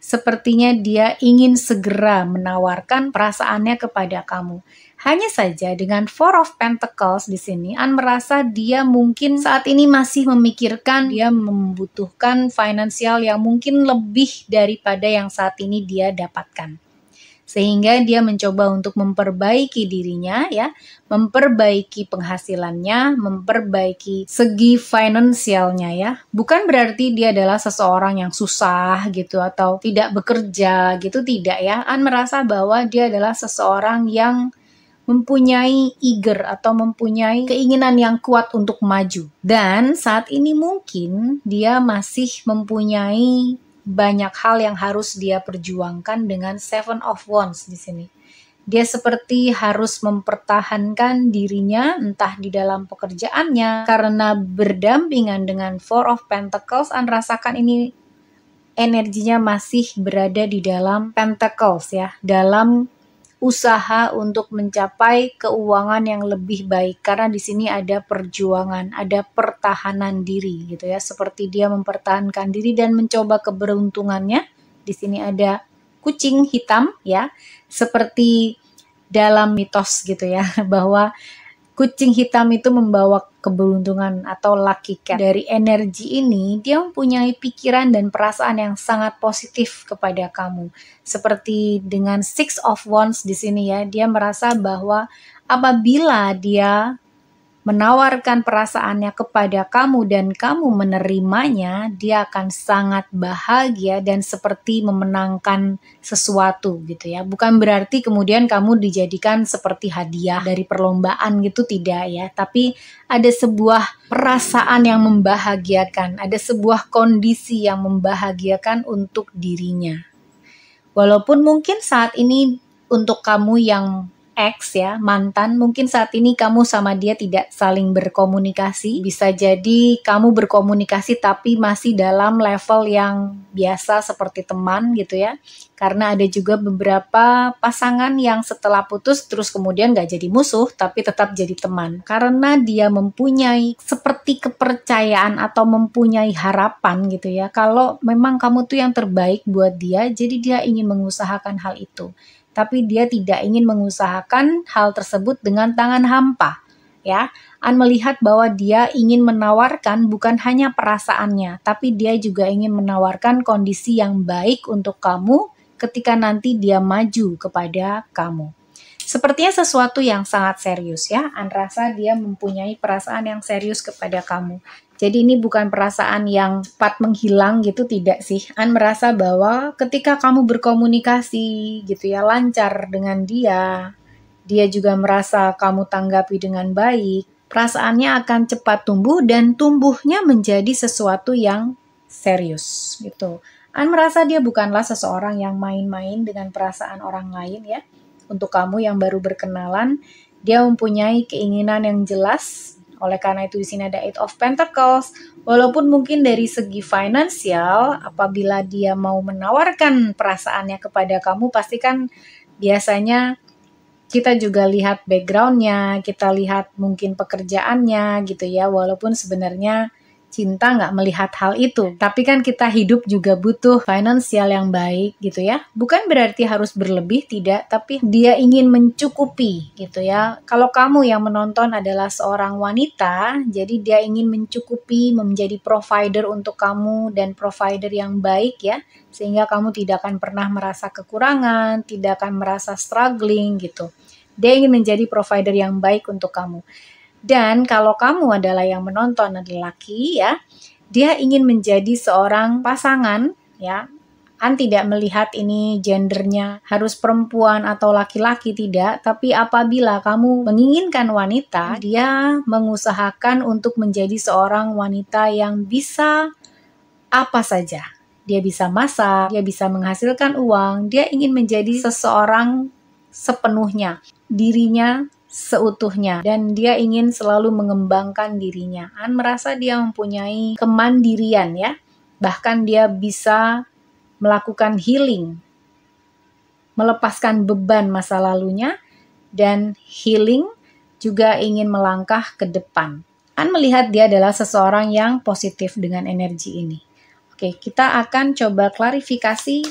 S1: Sepertinya dia ingin segera menawarkan perasaannya kepada kamu. Hanya saja dengan Four of Pentacles di sini, An merasa dia mungkin saat ini masih memikirkan dia membutuhkan finansial yang mungkin lebih daripada yang saat ini dia dapatkan. Sehingga dia mencoba untuk memperbaiki dirinya ya, memperbaiki penghasilannya, memperbaiki segi finansialnya ya. Bukan berarti dia adalah seseorang yang susah gitu atau tidak bekerja gitu, tidak ya. An merasa bahwa dia adalah seseorang yang mempunyai eager atau mempunyai keinginan yang kuat untuk maju. Dan saat ini mungkin dia masih mempunyai banyak hal yang harus dia perjuangkan dengan Seven of Wands di sini. Dia seperti harus mempertahankan dirinya entah di dalam pekerjaannya karena berdampingan dengan Four of Pentacles. An rasakan ini energinya masih berada di dalam Pentacles ya, dalam usaha untuk mencapai keuangan yang lebih baik karena di sini ada perjuangan, ada pertahanan diri gitu ya, seperti dia mempertahankan diri dan mencoba keberuntungannya. Di sini ada kucing hitam ya, seperti dalam mitos gitu ya, bahwa kucing hitam itu membawa keberuntungan atau lucky cat. Dari energi ini, dia mempunyai pikiran dan perasaan yang sangat positif kepada kamu. Seperti dengan Six of Wands di sini ya, dia merasa bahwa apabila dia menawarkan perasaannya kepada kamu dan kamu menerimanya, dia akan sangat bahagia dan seperti memenangkan sesuatu gitu ya. Bukan berarti kemudian kamu dijadikan seperti hadiah dari perlombaan gitu, tidak ya. Tapi ada sebuah perasaan yang membahagiakan, ada sebuah kondisi yang membahagiakan untuk dirinya. Walaupun mungkin saat ini untuk kamu yang ex ya, mantan, mungkin saat ini kamu sama dia tidak saling berkomunikasi. Bisa jadi kamu berkomunikasi tapi masih dalam level yang biasa seperti teman gitu ya. Karena ada juga beberapa pasangan yang setelah putus terus kemudian gak jadi musuh tapi tetap jadi teman. Karena dia mempunyai seperti kepercayaan atau mempunyai harapan gitu ya. Kalau memang kamu tuh yang terbaik buat dia, jadi dia ingin mengusahakan hal itu. Tapi dia tidak ingin mengusahakan hal tersebut dengan tangan hampa. Ya, An melihat bahwa dia ingin menawarkan bukan hanya perasaannya, tapi dia juga ingin menawarkan kondisi yang baik untuk kamu ketika nanti dia maju kepada kamu. Sepertinya sesuatu yang sangat serius ya. An rasa dia mempunyai perasaan yang serius kepada kamu. Jadi ini bukan perasaan yang cepat menghilang gitu, tidak sih. An merasa bahwa ketika kamu berkomunikasi gitu ya, lancar dengan dia juga merasa kamu tanggapi dengan baik, perasaannya akan cepat tumbuh dan tumbuhnya menjadi sesuatu yang serius gitu. An merasa dia bukanlah seseorang yang main-main dengan perasaan orang lain ya. Untuk kamu yang baru berkenalan, dia mempunyai keinginan yang jelas. Oleh karena itu di sini ada Eight of Pentacles. Walaupun mungkin dari segi finansial, apabila dia mau menawarkan perasaannya kepada kamu, pasti kan biasanya kita juga lihat backgroundnya, kita lihat mungkin pekerjaannya gitu ya. Walaupun sebenarnya cinta nggak melihat hal itu. Tapi kan kita hidup juga butuh finansial yang baik gitu ya. Bukan berarti harus berlebih, tidak. Tapi dia ingin mencukupi gitu ya. Kalau kamu yang menonton adalah seorang wanita, jadi dia ingin mencukupi, menjadi provider untuk kamu dan provider yang baik ya. Sehingga kamu tidak akan pernah merasa kekurangan, tidak akan merasa struggling gitu. Dia ingin menjadi provider yang baik untuk kamu. Dan kalau kamu adalah yang menonton adalah laki ya, dia ingin menjadi seorang pasangan ya. An tidak melihat ini gendernya harus perempuan atau laki-laki, tidak. Tapi apabila kamu menginginkan wanita, dia mengusahakan untuk menjadi seorang wanita yang bisa apa saja. Dia bisa masak, dia bisa menghasilkan uang, dia ingin menjadi seseorang sepenuhnya, dirinya seutuhnya, dan dia ingin selalu mengembangkan dirinya. An merasa dia mempunyai kemandirian ya, bahkan dia bisa melakukan healing, melepaskan beban masa lalunya, dan healing juga ingin melangkah ke depan. An melihat dia adalah seseorang yang positif dengan energi ini. Oke, kita akan coba klarifikasi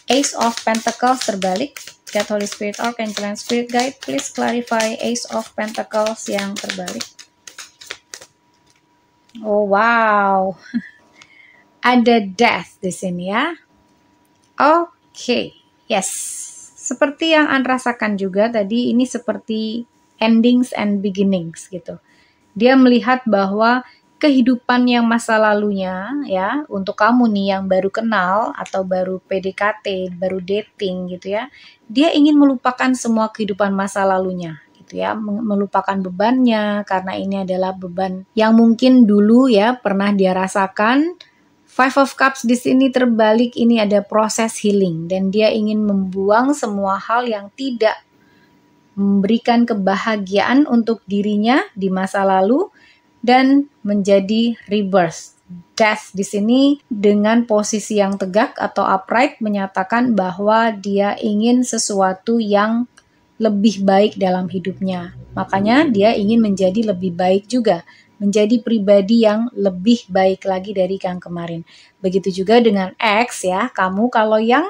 S1: Ace of Pentacles terbalik. God, Holy Spirit, Archangel, and Spirit Guide, please clarify Ace of Pentacles yang terbalik. Oh, wow. Ada death di sini ya. Oke, yes. Seperti yang An rasakan juga tadi, ini seperti endings and beginnings gitu. Dia melihat bahwa kehidupan yang masa lalunya ya, untuk kamu nih yang baru kenal atau baru PDKT, baru dating gitu ya, dia ingin melupakan semua kehidupan masa lalunya gitu ya, melupakan bebannya, karena ini adalah beban yang mungkin dulu ya pernah dia rasakan. Five of Cups di sini terbalik, ini ada proses healing dan dia ingin membuang semua hal yang tidak memberikan kebahagiaan untuk dirinya di masa lalu dan menjadi rebirth. Death di sini dengan posisi yang tegak atau upright menyatakan bahwa dia ingin sesuatu yang lebih baik dalam hidupnya. Makanya dia ingin menjadi lebih baik juga, menjadi pribadi yang lebih baik lagi dari yang kemarin. Begitu juga dengan X ya, kamu kalau yang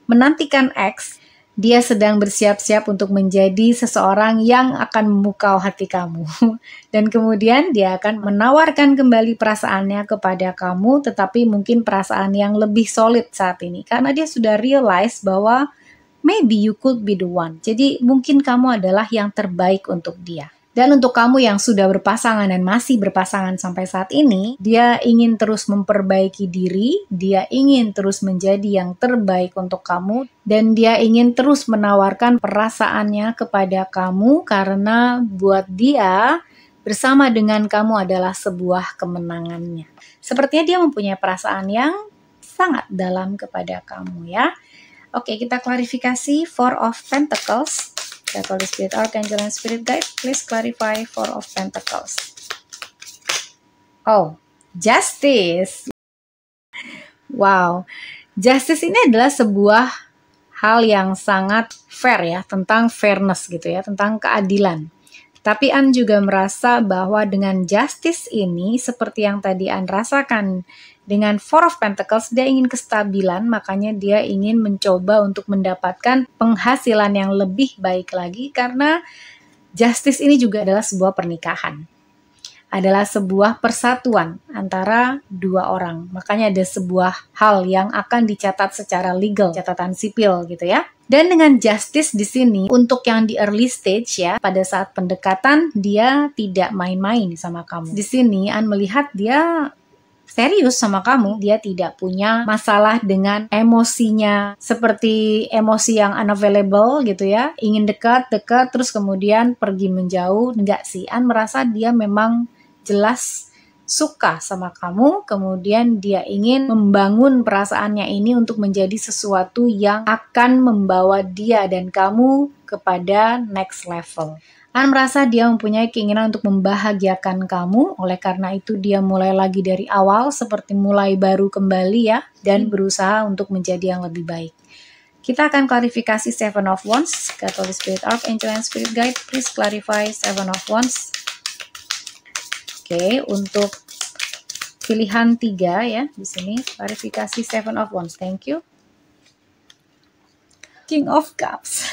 S1: menantikan X, dia sedang bersiap-siap untuk menjadi seseorang yang akan memukau hati kamu. Dan kemudian dia akan menawarkan kembali perasaannya kepada kamu, tetapi mungkin perasaan yang lebih solid saat ini. Karena dia sudah realize bahwa maybe you could be the one. Jadi mungkin kamu adalah yang terbaik untuk dia. Dan untuk kamu yang sudah berpasangan dan masih berpasangan sampai saat ini, dia ingin terus memperbaiki diri, dia ingin terus menjadi yang terbaik untuk kamu, dan dia ingin terus menawarkan perasaannya kepada kamu karena buat dia bersama dengan kamu adalah sebuah kemenangannya. Sepertinya dia mempunyai perasaan yang sangat dalam kepada kamu ya. Oke, kita klarifikasi Four of Pentacles. God, Holy Spirit, Archangel, and Spirit Guide, please clarify Four of Pentacles. Oh, Justice. Wow, Justice ini adalah sebuah hal yang sangat fair ya, tentang fairness gitu ya, tentang keadilan. Tapi An juga merasa bahwa dengan Justice ini, seperti yang tadi An rasakan dengan Four of Pentacles, dia ingin kestabilan, makanya dia ingin mencoba untuk mendapatkan penghasilan yang lebih baik lagi, karena Justice ini juga adalah sebuah pernikahan. Adalah sebuah persatuan antara dua orang. Makanya ada sebuah hal yang akan dicatat secara legal, catatan sipil gitu ya. Dan dengan Justice di sini, untuk yang di early stage ya, pada saat pendekatan dia tidak main-main sama kamu. Di sini An melihat dia serius sama kamu, dia tidak punya masalah dengan emosinya, seperti emosi yang unavailable gitu ya, ingin dekat, terus kemudian pergi menjauh. Enggak sih, An merasa dia memang jelas suka sama kamu, kemudian dia ingin membangun perasaannya ini untuk menjadi sesuatu yang akan membawa dia dan kamu kepada next level. An merasa dia mempunyai keinginan untuk membahagiakan kamu, oleh karena itu dia mulai lagi dari awal, seperti mulai baru kembali ya, dan berusaha untuk menjadi yang lebih baik. Kita akan klarifikasi Seven of Wands. God, Holy Spirit, Archangel, and Spirit Guide, please clarify Seven of Wands. Oke, untuk pilihan 3 ya, di sini klarifikasi Seven of Wands. Thank you. King of Cups.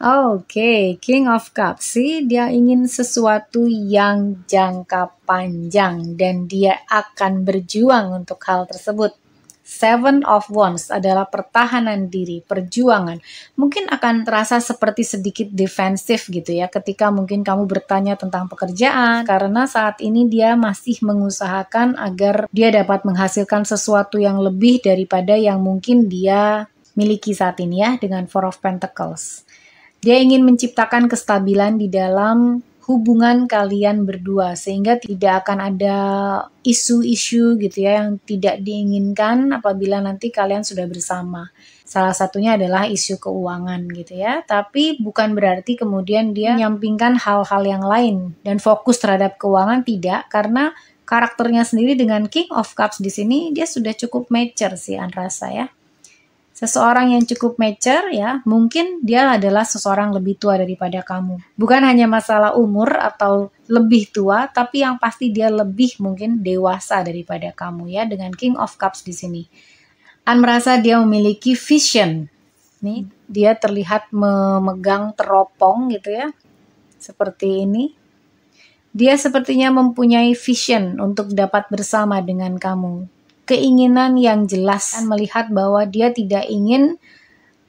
S1: Oke, King of Cups sih, dia ingin sesuatu yang jangka panjang dan dia akan berjuang untuk hal tersebut. Seven of Wands adalah pertahanan diri, perjuangan. Mungkin akan terasa seperti sedikit defensif gitu ya, ketika mungkin kamu bertanya tentang pekerjaan, karena saat ini dia masih mengusahakan agar dia dapat menghasilkan sesuatu yang lebih daripada yang mungkin dia miliki saat ini ya, dengan Four of Pentacles. Dia ingin menciptakan kestabilan di dalam hubungan kalian berdua, sehingga tidak akan ada isu-isu gitu ya yang tidak diinginkan apabila nanti kalian sudah bersama. Salah satunya adalah isu keuangan gitu ya, tapi bukan berarti kemudian dia menyampingkan hal-hal yang lain dan fokus terhadap keuangan, tidak, karena karakternya sendiri dengan King of Cups di sini dia sudah cukup mature sih An rasa ya. Seseorang yang cukup mature ya, mungkin dia adalah seseorang lebih tua daripada kamu. Bukan hanya masalah umur atau lebih tua, tapi yang pasti dia lebih mungkin dewasa daripada kamu ya, dengan King of Cups di sini. An merasa dia memiliki vision. Nih, dia terlihat memegang teropong gitu ya. Seperti ini. Dia sepertinya mempunyai vision untuk dapat bersama dengan kamu. Keinginan yang jelas, melihat bahwa dia tidak ingin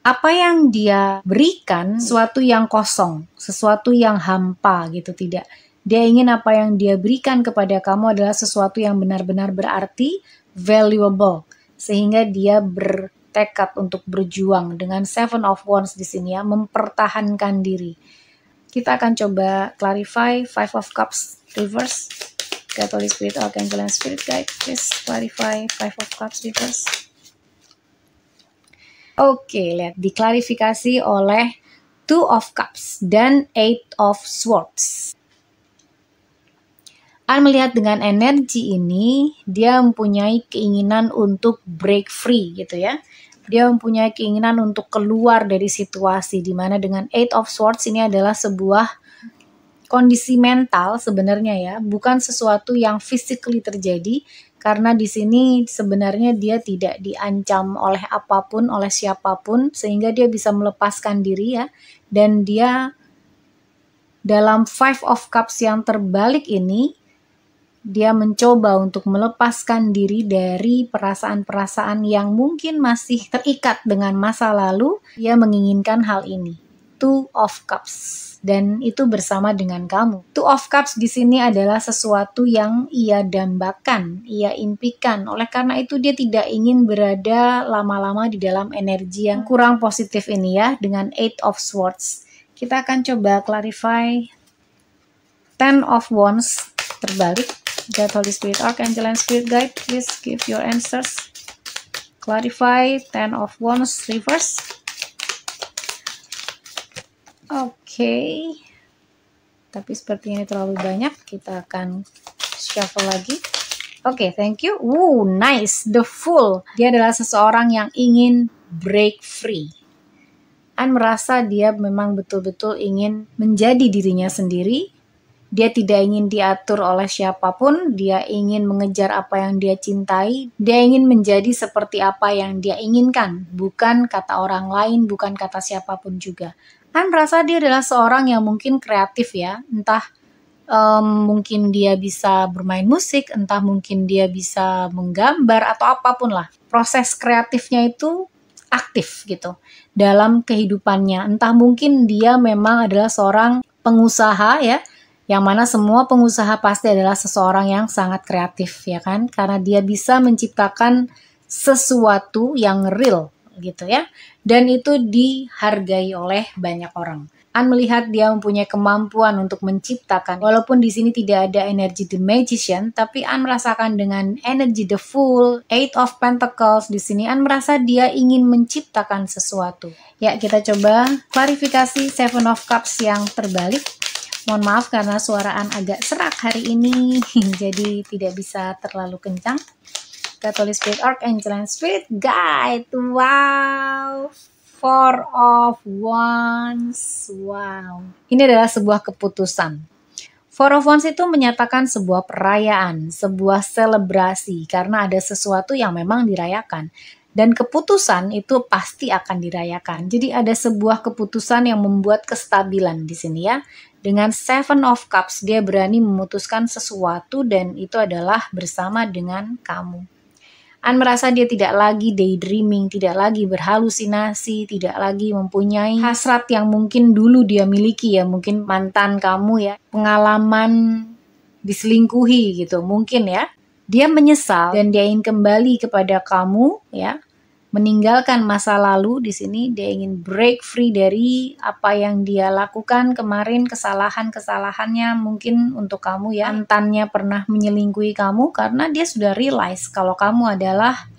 S1: apa yang dia berikan sesuatu yang kosong, sesuatu yang hampa gitu, tidak. Dia ingin apa yang dia berikan kepada kamu adalah sesuatu yang benar-benar berarti, valuable, sehingga dia bertekad untuk berjuang dengan Seven of Wands di sini ya, mempertahankan diri. Kita akan coba clarify Five of Cups reverse. God, Holy Spirit, Archangel, and Spirit Guide, please clarify Five of Cups reverse. Oke, lihat diklarifikasi oleh Two of Cups dan Eight of Swords. An melihat dengan energi ini, dia mempunyai keinginan untuk break free gitu ya. Dia mempunyai keinginan untuk keluar dari situasi, dimana dengan Eight of Swords ini adalah sebuah kondisi mental sebenarnya ya, bukan sesuatu yang physically terjadi, karena di sini sebenarnya dia tidak diancam oleh apapun, oleh siapapun, sehingga dia bisa melepaskan diri ya, dan dia dalam Five of Cups yang terbalik ini, dia mencoba untuk melepaskan diri dari perasaan-perasaan yang mungkin masih terikat dengan masa lalu. Dia menginginkan hal ini. Two of Cups. Dan itu bersama dengan kamu. Two of Cups di sini adalah sesuatu yang ia dambakan, ia impikan. Oleh karena itu dia tidak ingin berada lama-lama di dalam energi yang kurang positif ini ya, dengan Eight of Swords. Kita akan coba clarify Ten of Wands terbalik. God, Holy Spirit, Archangel, and Spirit Guide, please give your answers. Clarify Ten of Wands reverse. Oke, tapi seperti ini terlalu banyak, kita akan shuffle lagi. Oke, thank you. Nice, the Fool. Dia adalah seseorang yang ingin break free. An merasa dia memang betul-betul ingin menjadi dirinya sendiri. Dia tidak ingin diatur oleh siapapun, dia ingin mengejar apa yang dia cintai, dia ingin menjadi seperti apa yang dia inginkan, bukan kata orang lain, bukan kata siapapun juga. An merasa dia adalah seorang yang mungkin kreatif ya, entah mungkin dia bisa bermain musik, entah mungkin dia bisa menggambar atau apapun lah. Proses kreatifnya itu aktif gitu dalam kehidupannya. Entah mungkin dia memang adalah seorang pengusaha ya, yang mana semua pengusaha pasti adalah seseorang yang sangat kreatif ya kan, karena dia bisa menciptakan sesuatu yang real gitu ya, dan itu dihargai oleh banyak orang. An melihat dia mempunyai kemampuan untuk menciptakan, walaupun di sini tidak ada energi The Magician, tapi An merasakan dengan energi The Fool, Eight of Pentacles di sini. An merasa dia ingin menciptakan sesuatu. Ya, kita coba klarifikasi Seven of Cups yang terbalik. Mohon maaf karena suara An agak serak hari ini, jadi tidak bisa terlalu kencang. Holy Spirit, Archangel, and Spirit Guide. Wow, Four of Wands. Wow, ini adalah sebuah keputusan. Four of Wands itu menyatakan sebuah perayaan, sebuah selebrasi, karena ada sesuatu yang memang dirayakan. Dan keputusan itu pasti akan dirayakan. Jadi ada sebuah keputusan yang membuat kestabilan di sini ya. Dengan Seven of Cups, dia berani memutuskan sesuatu dan itu adalah bersama dengan kamu. An merasa dia tidak lagi daydreaming, tidak lagi berhalusinasi, tidak lagi mempunyai hasrat yang mungkin dulu dia miliki ya, mungkin mantan kamu ya, pengalaman diselingkuhi gitu, mungkin ya. Dia menyesal dan dia ingin kembali kepada kamu ya, meninggalkan masa lalu. Di sini dia ingin break free dari apa yang dia lakukan kemarin, kesalahannya mungkin untuk kamu ya. Mantannya pernah menyelingkuhi kamu karena dia sudah realize kalau kamu adalah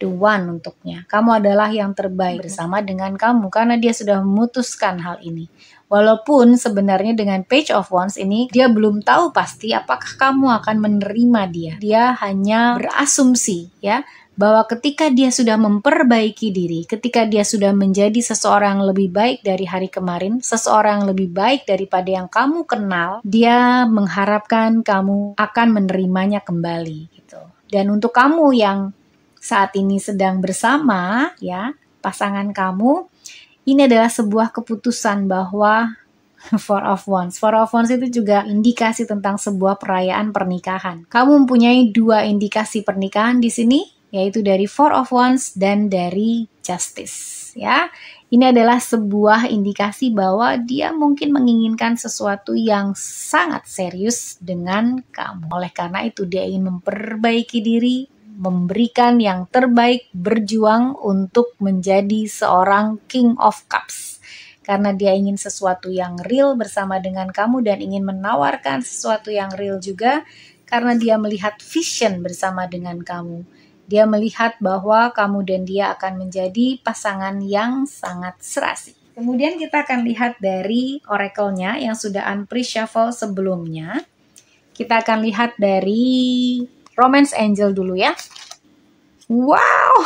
S1: the one untuknya. Kamu adalah yang terbaik bersama dengan kamu karena dia sudah memutuskan hal ini. Walaupun sebenarnya dengan Page of Wands ini dia belum tahu pasti apakah kamu akan menerima dia. Dia hanya berasumsi ya, bahwa ketika dia sudah memperbaiki diri, ketika dia sudah menjadi seseorang lebih baik dari hari kemarin, seseorang lebih baik daripada yang kamu kenal, dia mengharapkan kamu akan menerimanya kembali gitu. Dan untuk kamu yang saat ini sedang bersama ya, pasangan kamu, ini adalah sebuah keputusan bahwa Four of Wands. Four of Wands itu juga indikasi tentang sebuah perayaan pernikahan. Kamu mempunyai dua indikasi pernikahan di sini, yaitu dari Four of Wands dan dari Justice ya. Ini adalah sebuah indikasi bahwa dia mungkin menginginkan sesuatu yang sangat serius dengan kamu. Oleh karena itu dia ingin memperbaiki diri, memberikan yang terbaik, berjuang untuk menjadi seorang King of Cups. Karena dia ingin sesuatu yang real bersama dengan kamu dan ingin menawarkan sesuatu yang real juga karena dia melihat vision bersama dengan kamu. Dia melihat bahwa kamu dan dia akan menjadi pasangan yang sangat serasi. Kemudian kita akan lihat dari oracle-nya yang sudah pre-shuffle sebelumnya. Kita akan lihat dari Romance Angel dulu ya. Wow!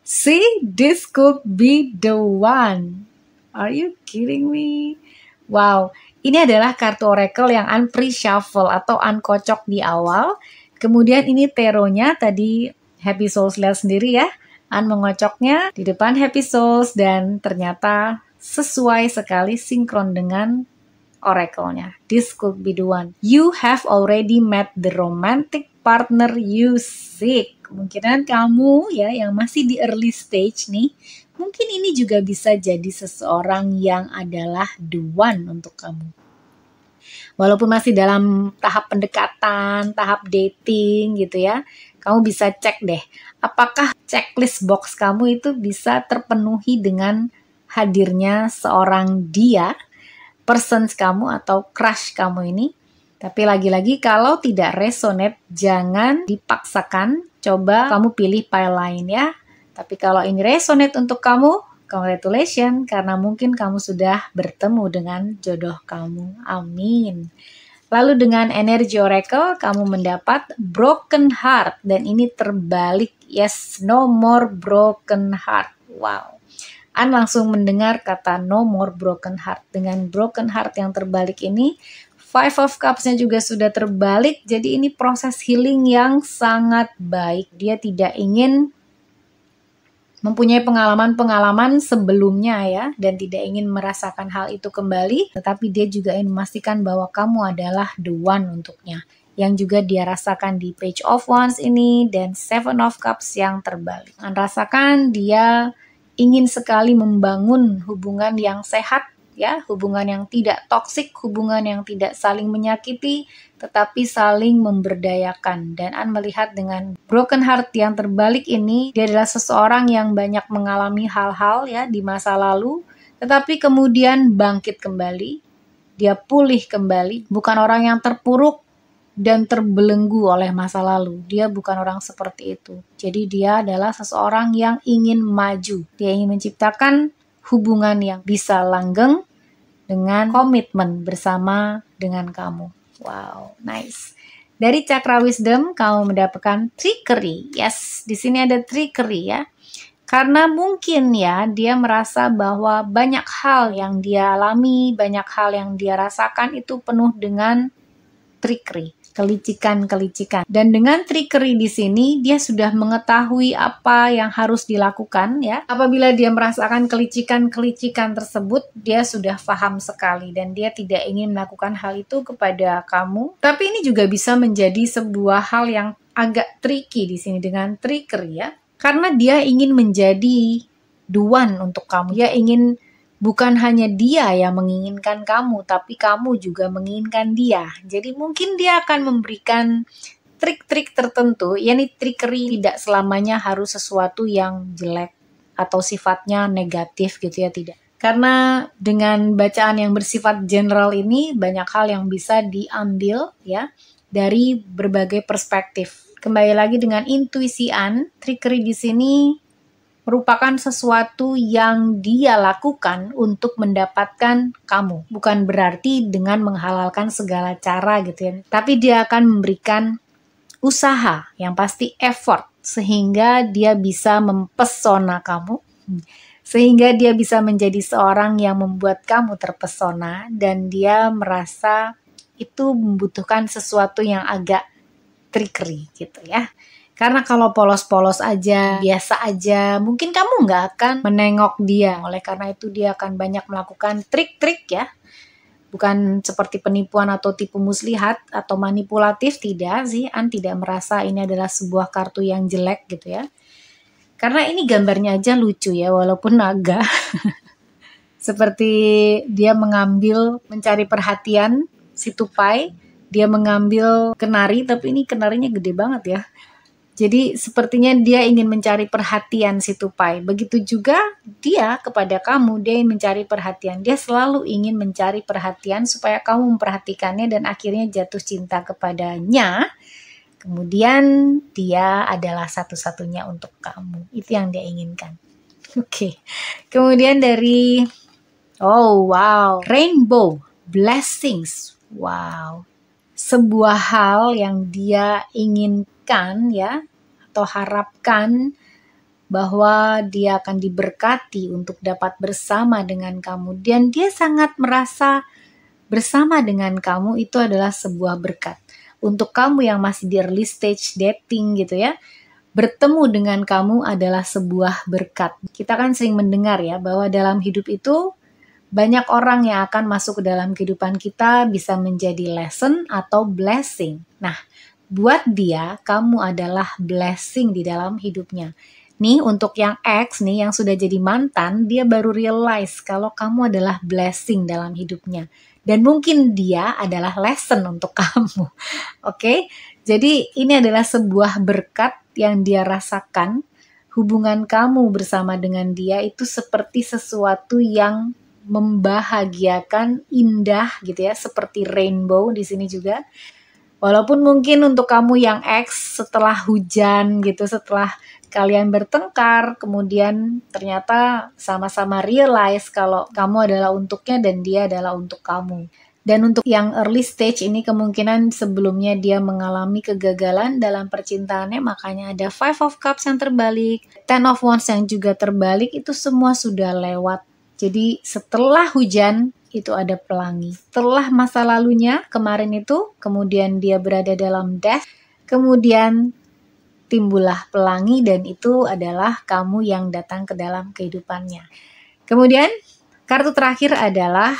S1: See, this could be the one. Are you kidding me? Wow, ini adalah kartu oracle yang pre-shuffle atau kocok di awal. Kemudian ini taronya tadi Happy Souls lihat sendiri ya. Mengocoknya di depan Happy Souls dan ternyata sesuai sekali sinkron dengan oracle-nya. This could be the one. You have already met the romantic partner you seek. Kemungkinan kamu ya yang masih di early stage nih mungkin ini juga bisa jadi seseorang yang adalah the one untuk kamu. Walaupun masih dalam tahap pendekatan, tahap dating gitu ya, kamu bisa cek deh, apakah checklist box kamu itu bisa terpenuhi dengan hadirnya seorang dia, persons kamu atau crush kamu ini. Tapi lagi-lagi kalau tidak resonate, jangan dipaksakan, coba kamu pilih file lain ya. Tapi kalau ini resonate untuk kamu, congratulations, karena mungkin kamu sudah bertemu dengan jodoh kamu. Amin. Lalu dengan energi oracle, kamu mendapat broken heart. Dan ini terbalik, yes, no more broken heart. Wow. An langsung mendengar kata no more broken heart. Dengan broken heart yang terbalik ini, Five of Cups-nya juga sudah terbalik, jadi ini proses healing yang sangat baik. Dia tidak ingin mempunyai pengalaman-pengalaman sebelumnya ya, dan tidak ingin merasakan hal itu kembali, tetapi dia juga ingin memastikan bahwa kamu adalah the one untuknya. Yang juga dia rasakan di Page of Wands ini, dan Seven of Cups yang terbalik. An rasakan dia ingin sekali membangun hubungan yang sehat, ya, hubungan yang tidak toksik, hubungan yang tidak saling menyakiti, tetapi saling memberdayakan. Dan An melihat dengan broken heart yang terbalik ini, dia adalah seseorang yang banyak mengalami hal-hal ya di masa lalu, tetapi kemudian bangkit kembali, dia pulih kembali, bukan orang yang terpuruk dan terbelenggu oleh masa lalu. Dia bukan orang seperti itu. Jadi dia adalah seseorang yang ingin maju, dia ingin menciptakan hubungan yang bisa langgeng, dengan komitmen bersama dengan kamu. Wow, nice. Dari Cakra Wisdom, kamu mendapatkan trickery. Yes, di sini ada trickery ya. Karena mungkin ya, dia merasa bahwa banyak hal yang dia alami, banyak hal yang dia rasakan itu penuh dengan trickery, kelicikan-kelicikan. Dan dengan trickery di sini, dia sudah mengetahui apa yang harus dilakukan ya. Apabila dia merasakan kelicikan-kelicikan tersebut, dia sudah paham sekali dan dia tidak ingin melakukan hal itu kepada kamu. Tapi ini juga bisa menjadi sebuah hal yang agak tricky di sini dengan trickery ya. Karena dia ingin menjadi the one untuk kamu. Dia ingin bukan hanya dia yang menginginkan kamu, tapi kamu juga menginginkan dia. Jadi mungkin dia akan memberikan trik-trik tertentu, yakni trickery tidak selamanya harus sesuatu yang jelek atau sifatnya negatif gitu ya, tidak. Karena dengan bacaan yang bersifat general ini, banyak hal yang bisa diambil ya dari berbagai perspektif. Kembali lagi dengan intuisi An, trickery di sini merupakan sesuatu yang dia lakukan untuk mendapatkan kamu. Bukan berarti dengan menghalalkan segala cara gitu ya. Tapi dia akan memberikan usaha, yang pasti effort, sehingga dia bisa mempesona kamu. Sehingga dia bisa menjadi seorang yang membuat kamu terpesona dan dia merasa itu membutuhkan sesuatu yang agak trickery gitu ya. Karena kalau polos-polos aja, biasa aja, mungkin kamu nggak akan menengok dia. Oleh karena itu dia akan banyak melakukan trik-trik ya. Bukan seperti penipuan atau tipu muslihat atau manipulatif, tidak sih. An tidak merasa ini adalah sebuah kartu yang jelek gitu ya. Karena ini gambarnya aja lucu ya, walaupun naga. Seperti dia mencari perhatian si tupai. Dia mengambil kenari, tapi ini kenarinya gede banget ya. Jadi sepertinya dia ingin mencari perhatian si tupai. Begitu juga dia kepada kamu, dia ingin mencari perhatian. Dia selalu ingin mencari perhatian supaya kamu memperhatikannya dan akhirnya jatuh cinta kepadanya. Kemudian dia adalah satu-satunya untuk kamu. Itu yang dia inginkan. Oke. Kemudian dari, oh wow, rainbow, blessings. Wow. Sebuah hal yang dia inginkan ya, atau harapkan bahwa dia akan diberkati untuk dapat bersama dengan kamu. Dan dia sangat merasa bersama dengan kamu itu adalah sebuah berkat. Untuk kamu yang masih di early stage dating gitu ya, bertemu dengan kamu adalah sebuah berkat. Kita kan sering mendengar ya, bahwa dalam hidup itu banyak orang yang akan masuk ke dalam kehidupan kita bisa menjadi lesson atau blessing. Nah, buat dia, kamu adalah blessing di dalam hidupnya. Nih untuk yang ex nih, yang sudah jadi mantan, dia baru realize kalau kamu adalah blessing dalam hidupnya. Dan mungkin dia adalah lesson untuk kamu. Oke, jadi ini adalah sebuah berkat yang dia rasakan. Hubungan kamu bersama dengan dia itu seperti sesuatu yang membahagiakan, indah gitu ya, seperti rainbow di sini juga. Walaupun mungkin untuk kamu yang ex, setelah hujan gitu, setelah kalian bertengkar, kemudian ternyata sama-sama realize kalau kamu adalah untuknya dan dia adalah untuk kamu. Dan untuk yang early stage ini kemungkinan sebelumnya dia mengalami kegagalan dalam percintaannya, makanya ada Five of Cups yang terbalik, Ten of Wands yang juga terbalik, itu semua sudah lewat. Jadi setelah hujan, itu ada pelangi. Setelah masa lalunya kemarin itu, kemudian dia berada dalam death, kemudian timbullah pelangi dan itu adalah kamu yang datang ke dalam kehidupannya. Kemudian kartu terakhir adalah,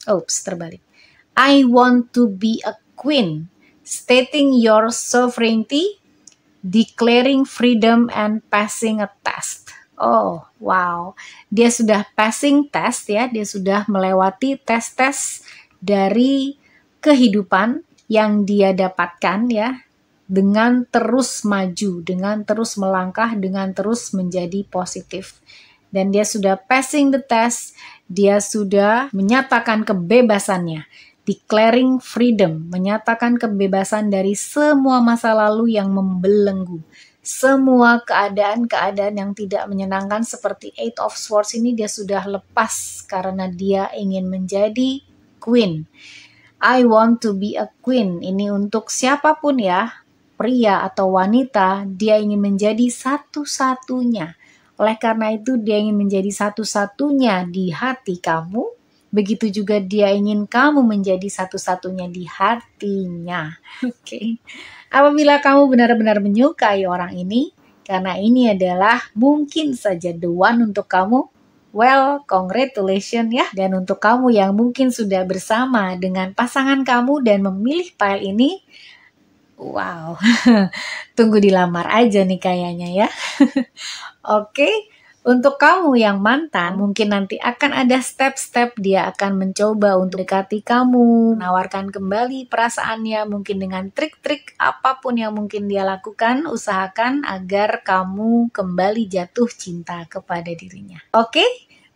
S1: terbalik. I want to be a queen, stating your sovereignty, declaring freedom and passing a test. Oh, wow. Dia sudah passing test ya, dia sudah melewati tes-tes dari kehidupan yang dia dapatkan ya, dengan terus maju, dengan terus melangkah, dengan terus menjadi positif. Dan dia sudah passing the test, dia sudah menyatakan kebebasannya, declaring freedom, menyatakan kebebasan dari semua masa lalu yang membelenggu. Semua keadaan-keadaan yang tidak menyenangkan seperti Eight of Swords ini dia sudah lepas karena dia ingin menjadi queen. I want to be a queen. Ini untuk siapapun ya, pria atau wanita, dia ingin menjadi satu-satunya. Oleh karena itu dia ingin menjadi satu-satunya di hati kamu. Begitu juga dia ingin kamu menjadi satu-satunya di hatinya. Oke. Apabila kamu benar-benar menyukai orang ini, karena ini adalah mungkin saja the one untuk kamu, well, congratulations ya. Dan untuk kamu yang mungkin sudah bersama dengan pasangan kamu dan memilih pile ini, wow, tunggu dilamar aja nih kayaknya ya. Oke. Untuk kamu yang mantan, mungkin nanti akan ada step-step dia akan mencoba untuk dekati kamu, menawarkan kembali perasaannya, mungkin dengan trik-trik apapun yang mungkin dia lakukan, usahakan agar kamu kembali jatuh cinta kepada dirinya. Oke?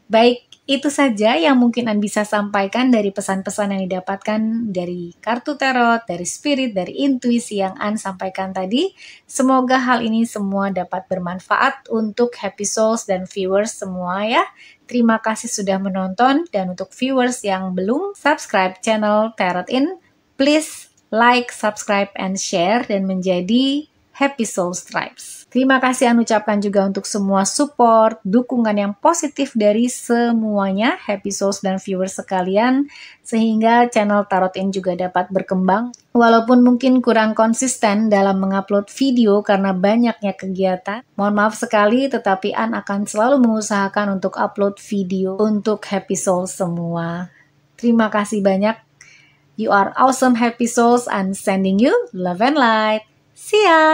S1: Baik, itu saja yang mungkin An bisa sampaikan dari pesan-pesan yang didapatkan dari kartu tarot, dari spirit, dari intuisi yang An sampaikan tadi. Semoga hal ini semua dapat bermanfaat untuk happy souls dan viewers semua ya. Terima kasih sudah menonton dan untuk viewers yang belum subscribe channel Tarot In, please like, subscribe, and share dan menjadi Happy Soul Tribes. Terima kasih An ucapkan juga untuk semua support, dukungan yang positif dari semuanya, Happy Souls dan viewers sekalian, sehingga channel Tarot In juga dapat berkembang. Walaupun mungkin kurang konsisten dalam mengupload video karena banyaknya kegiatan, mohon maaf sekali, tetapi An akan selalu mengusahakan untuk upload video untuk Happy Souls semua. Terima kasih banyak. You are awesome Happy Souls and sending you love and light. See ya!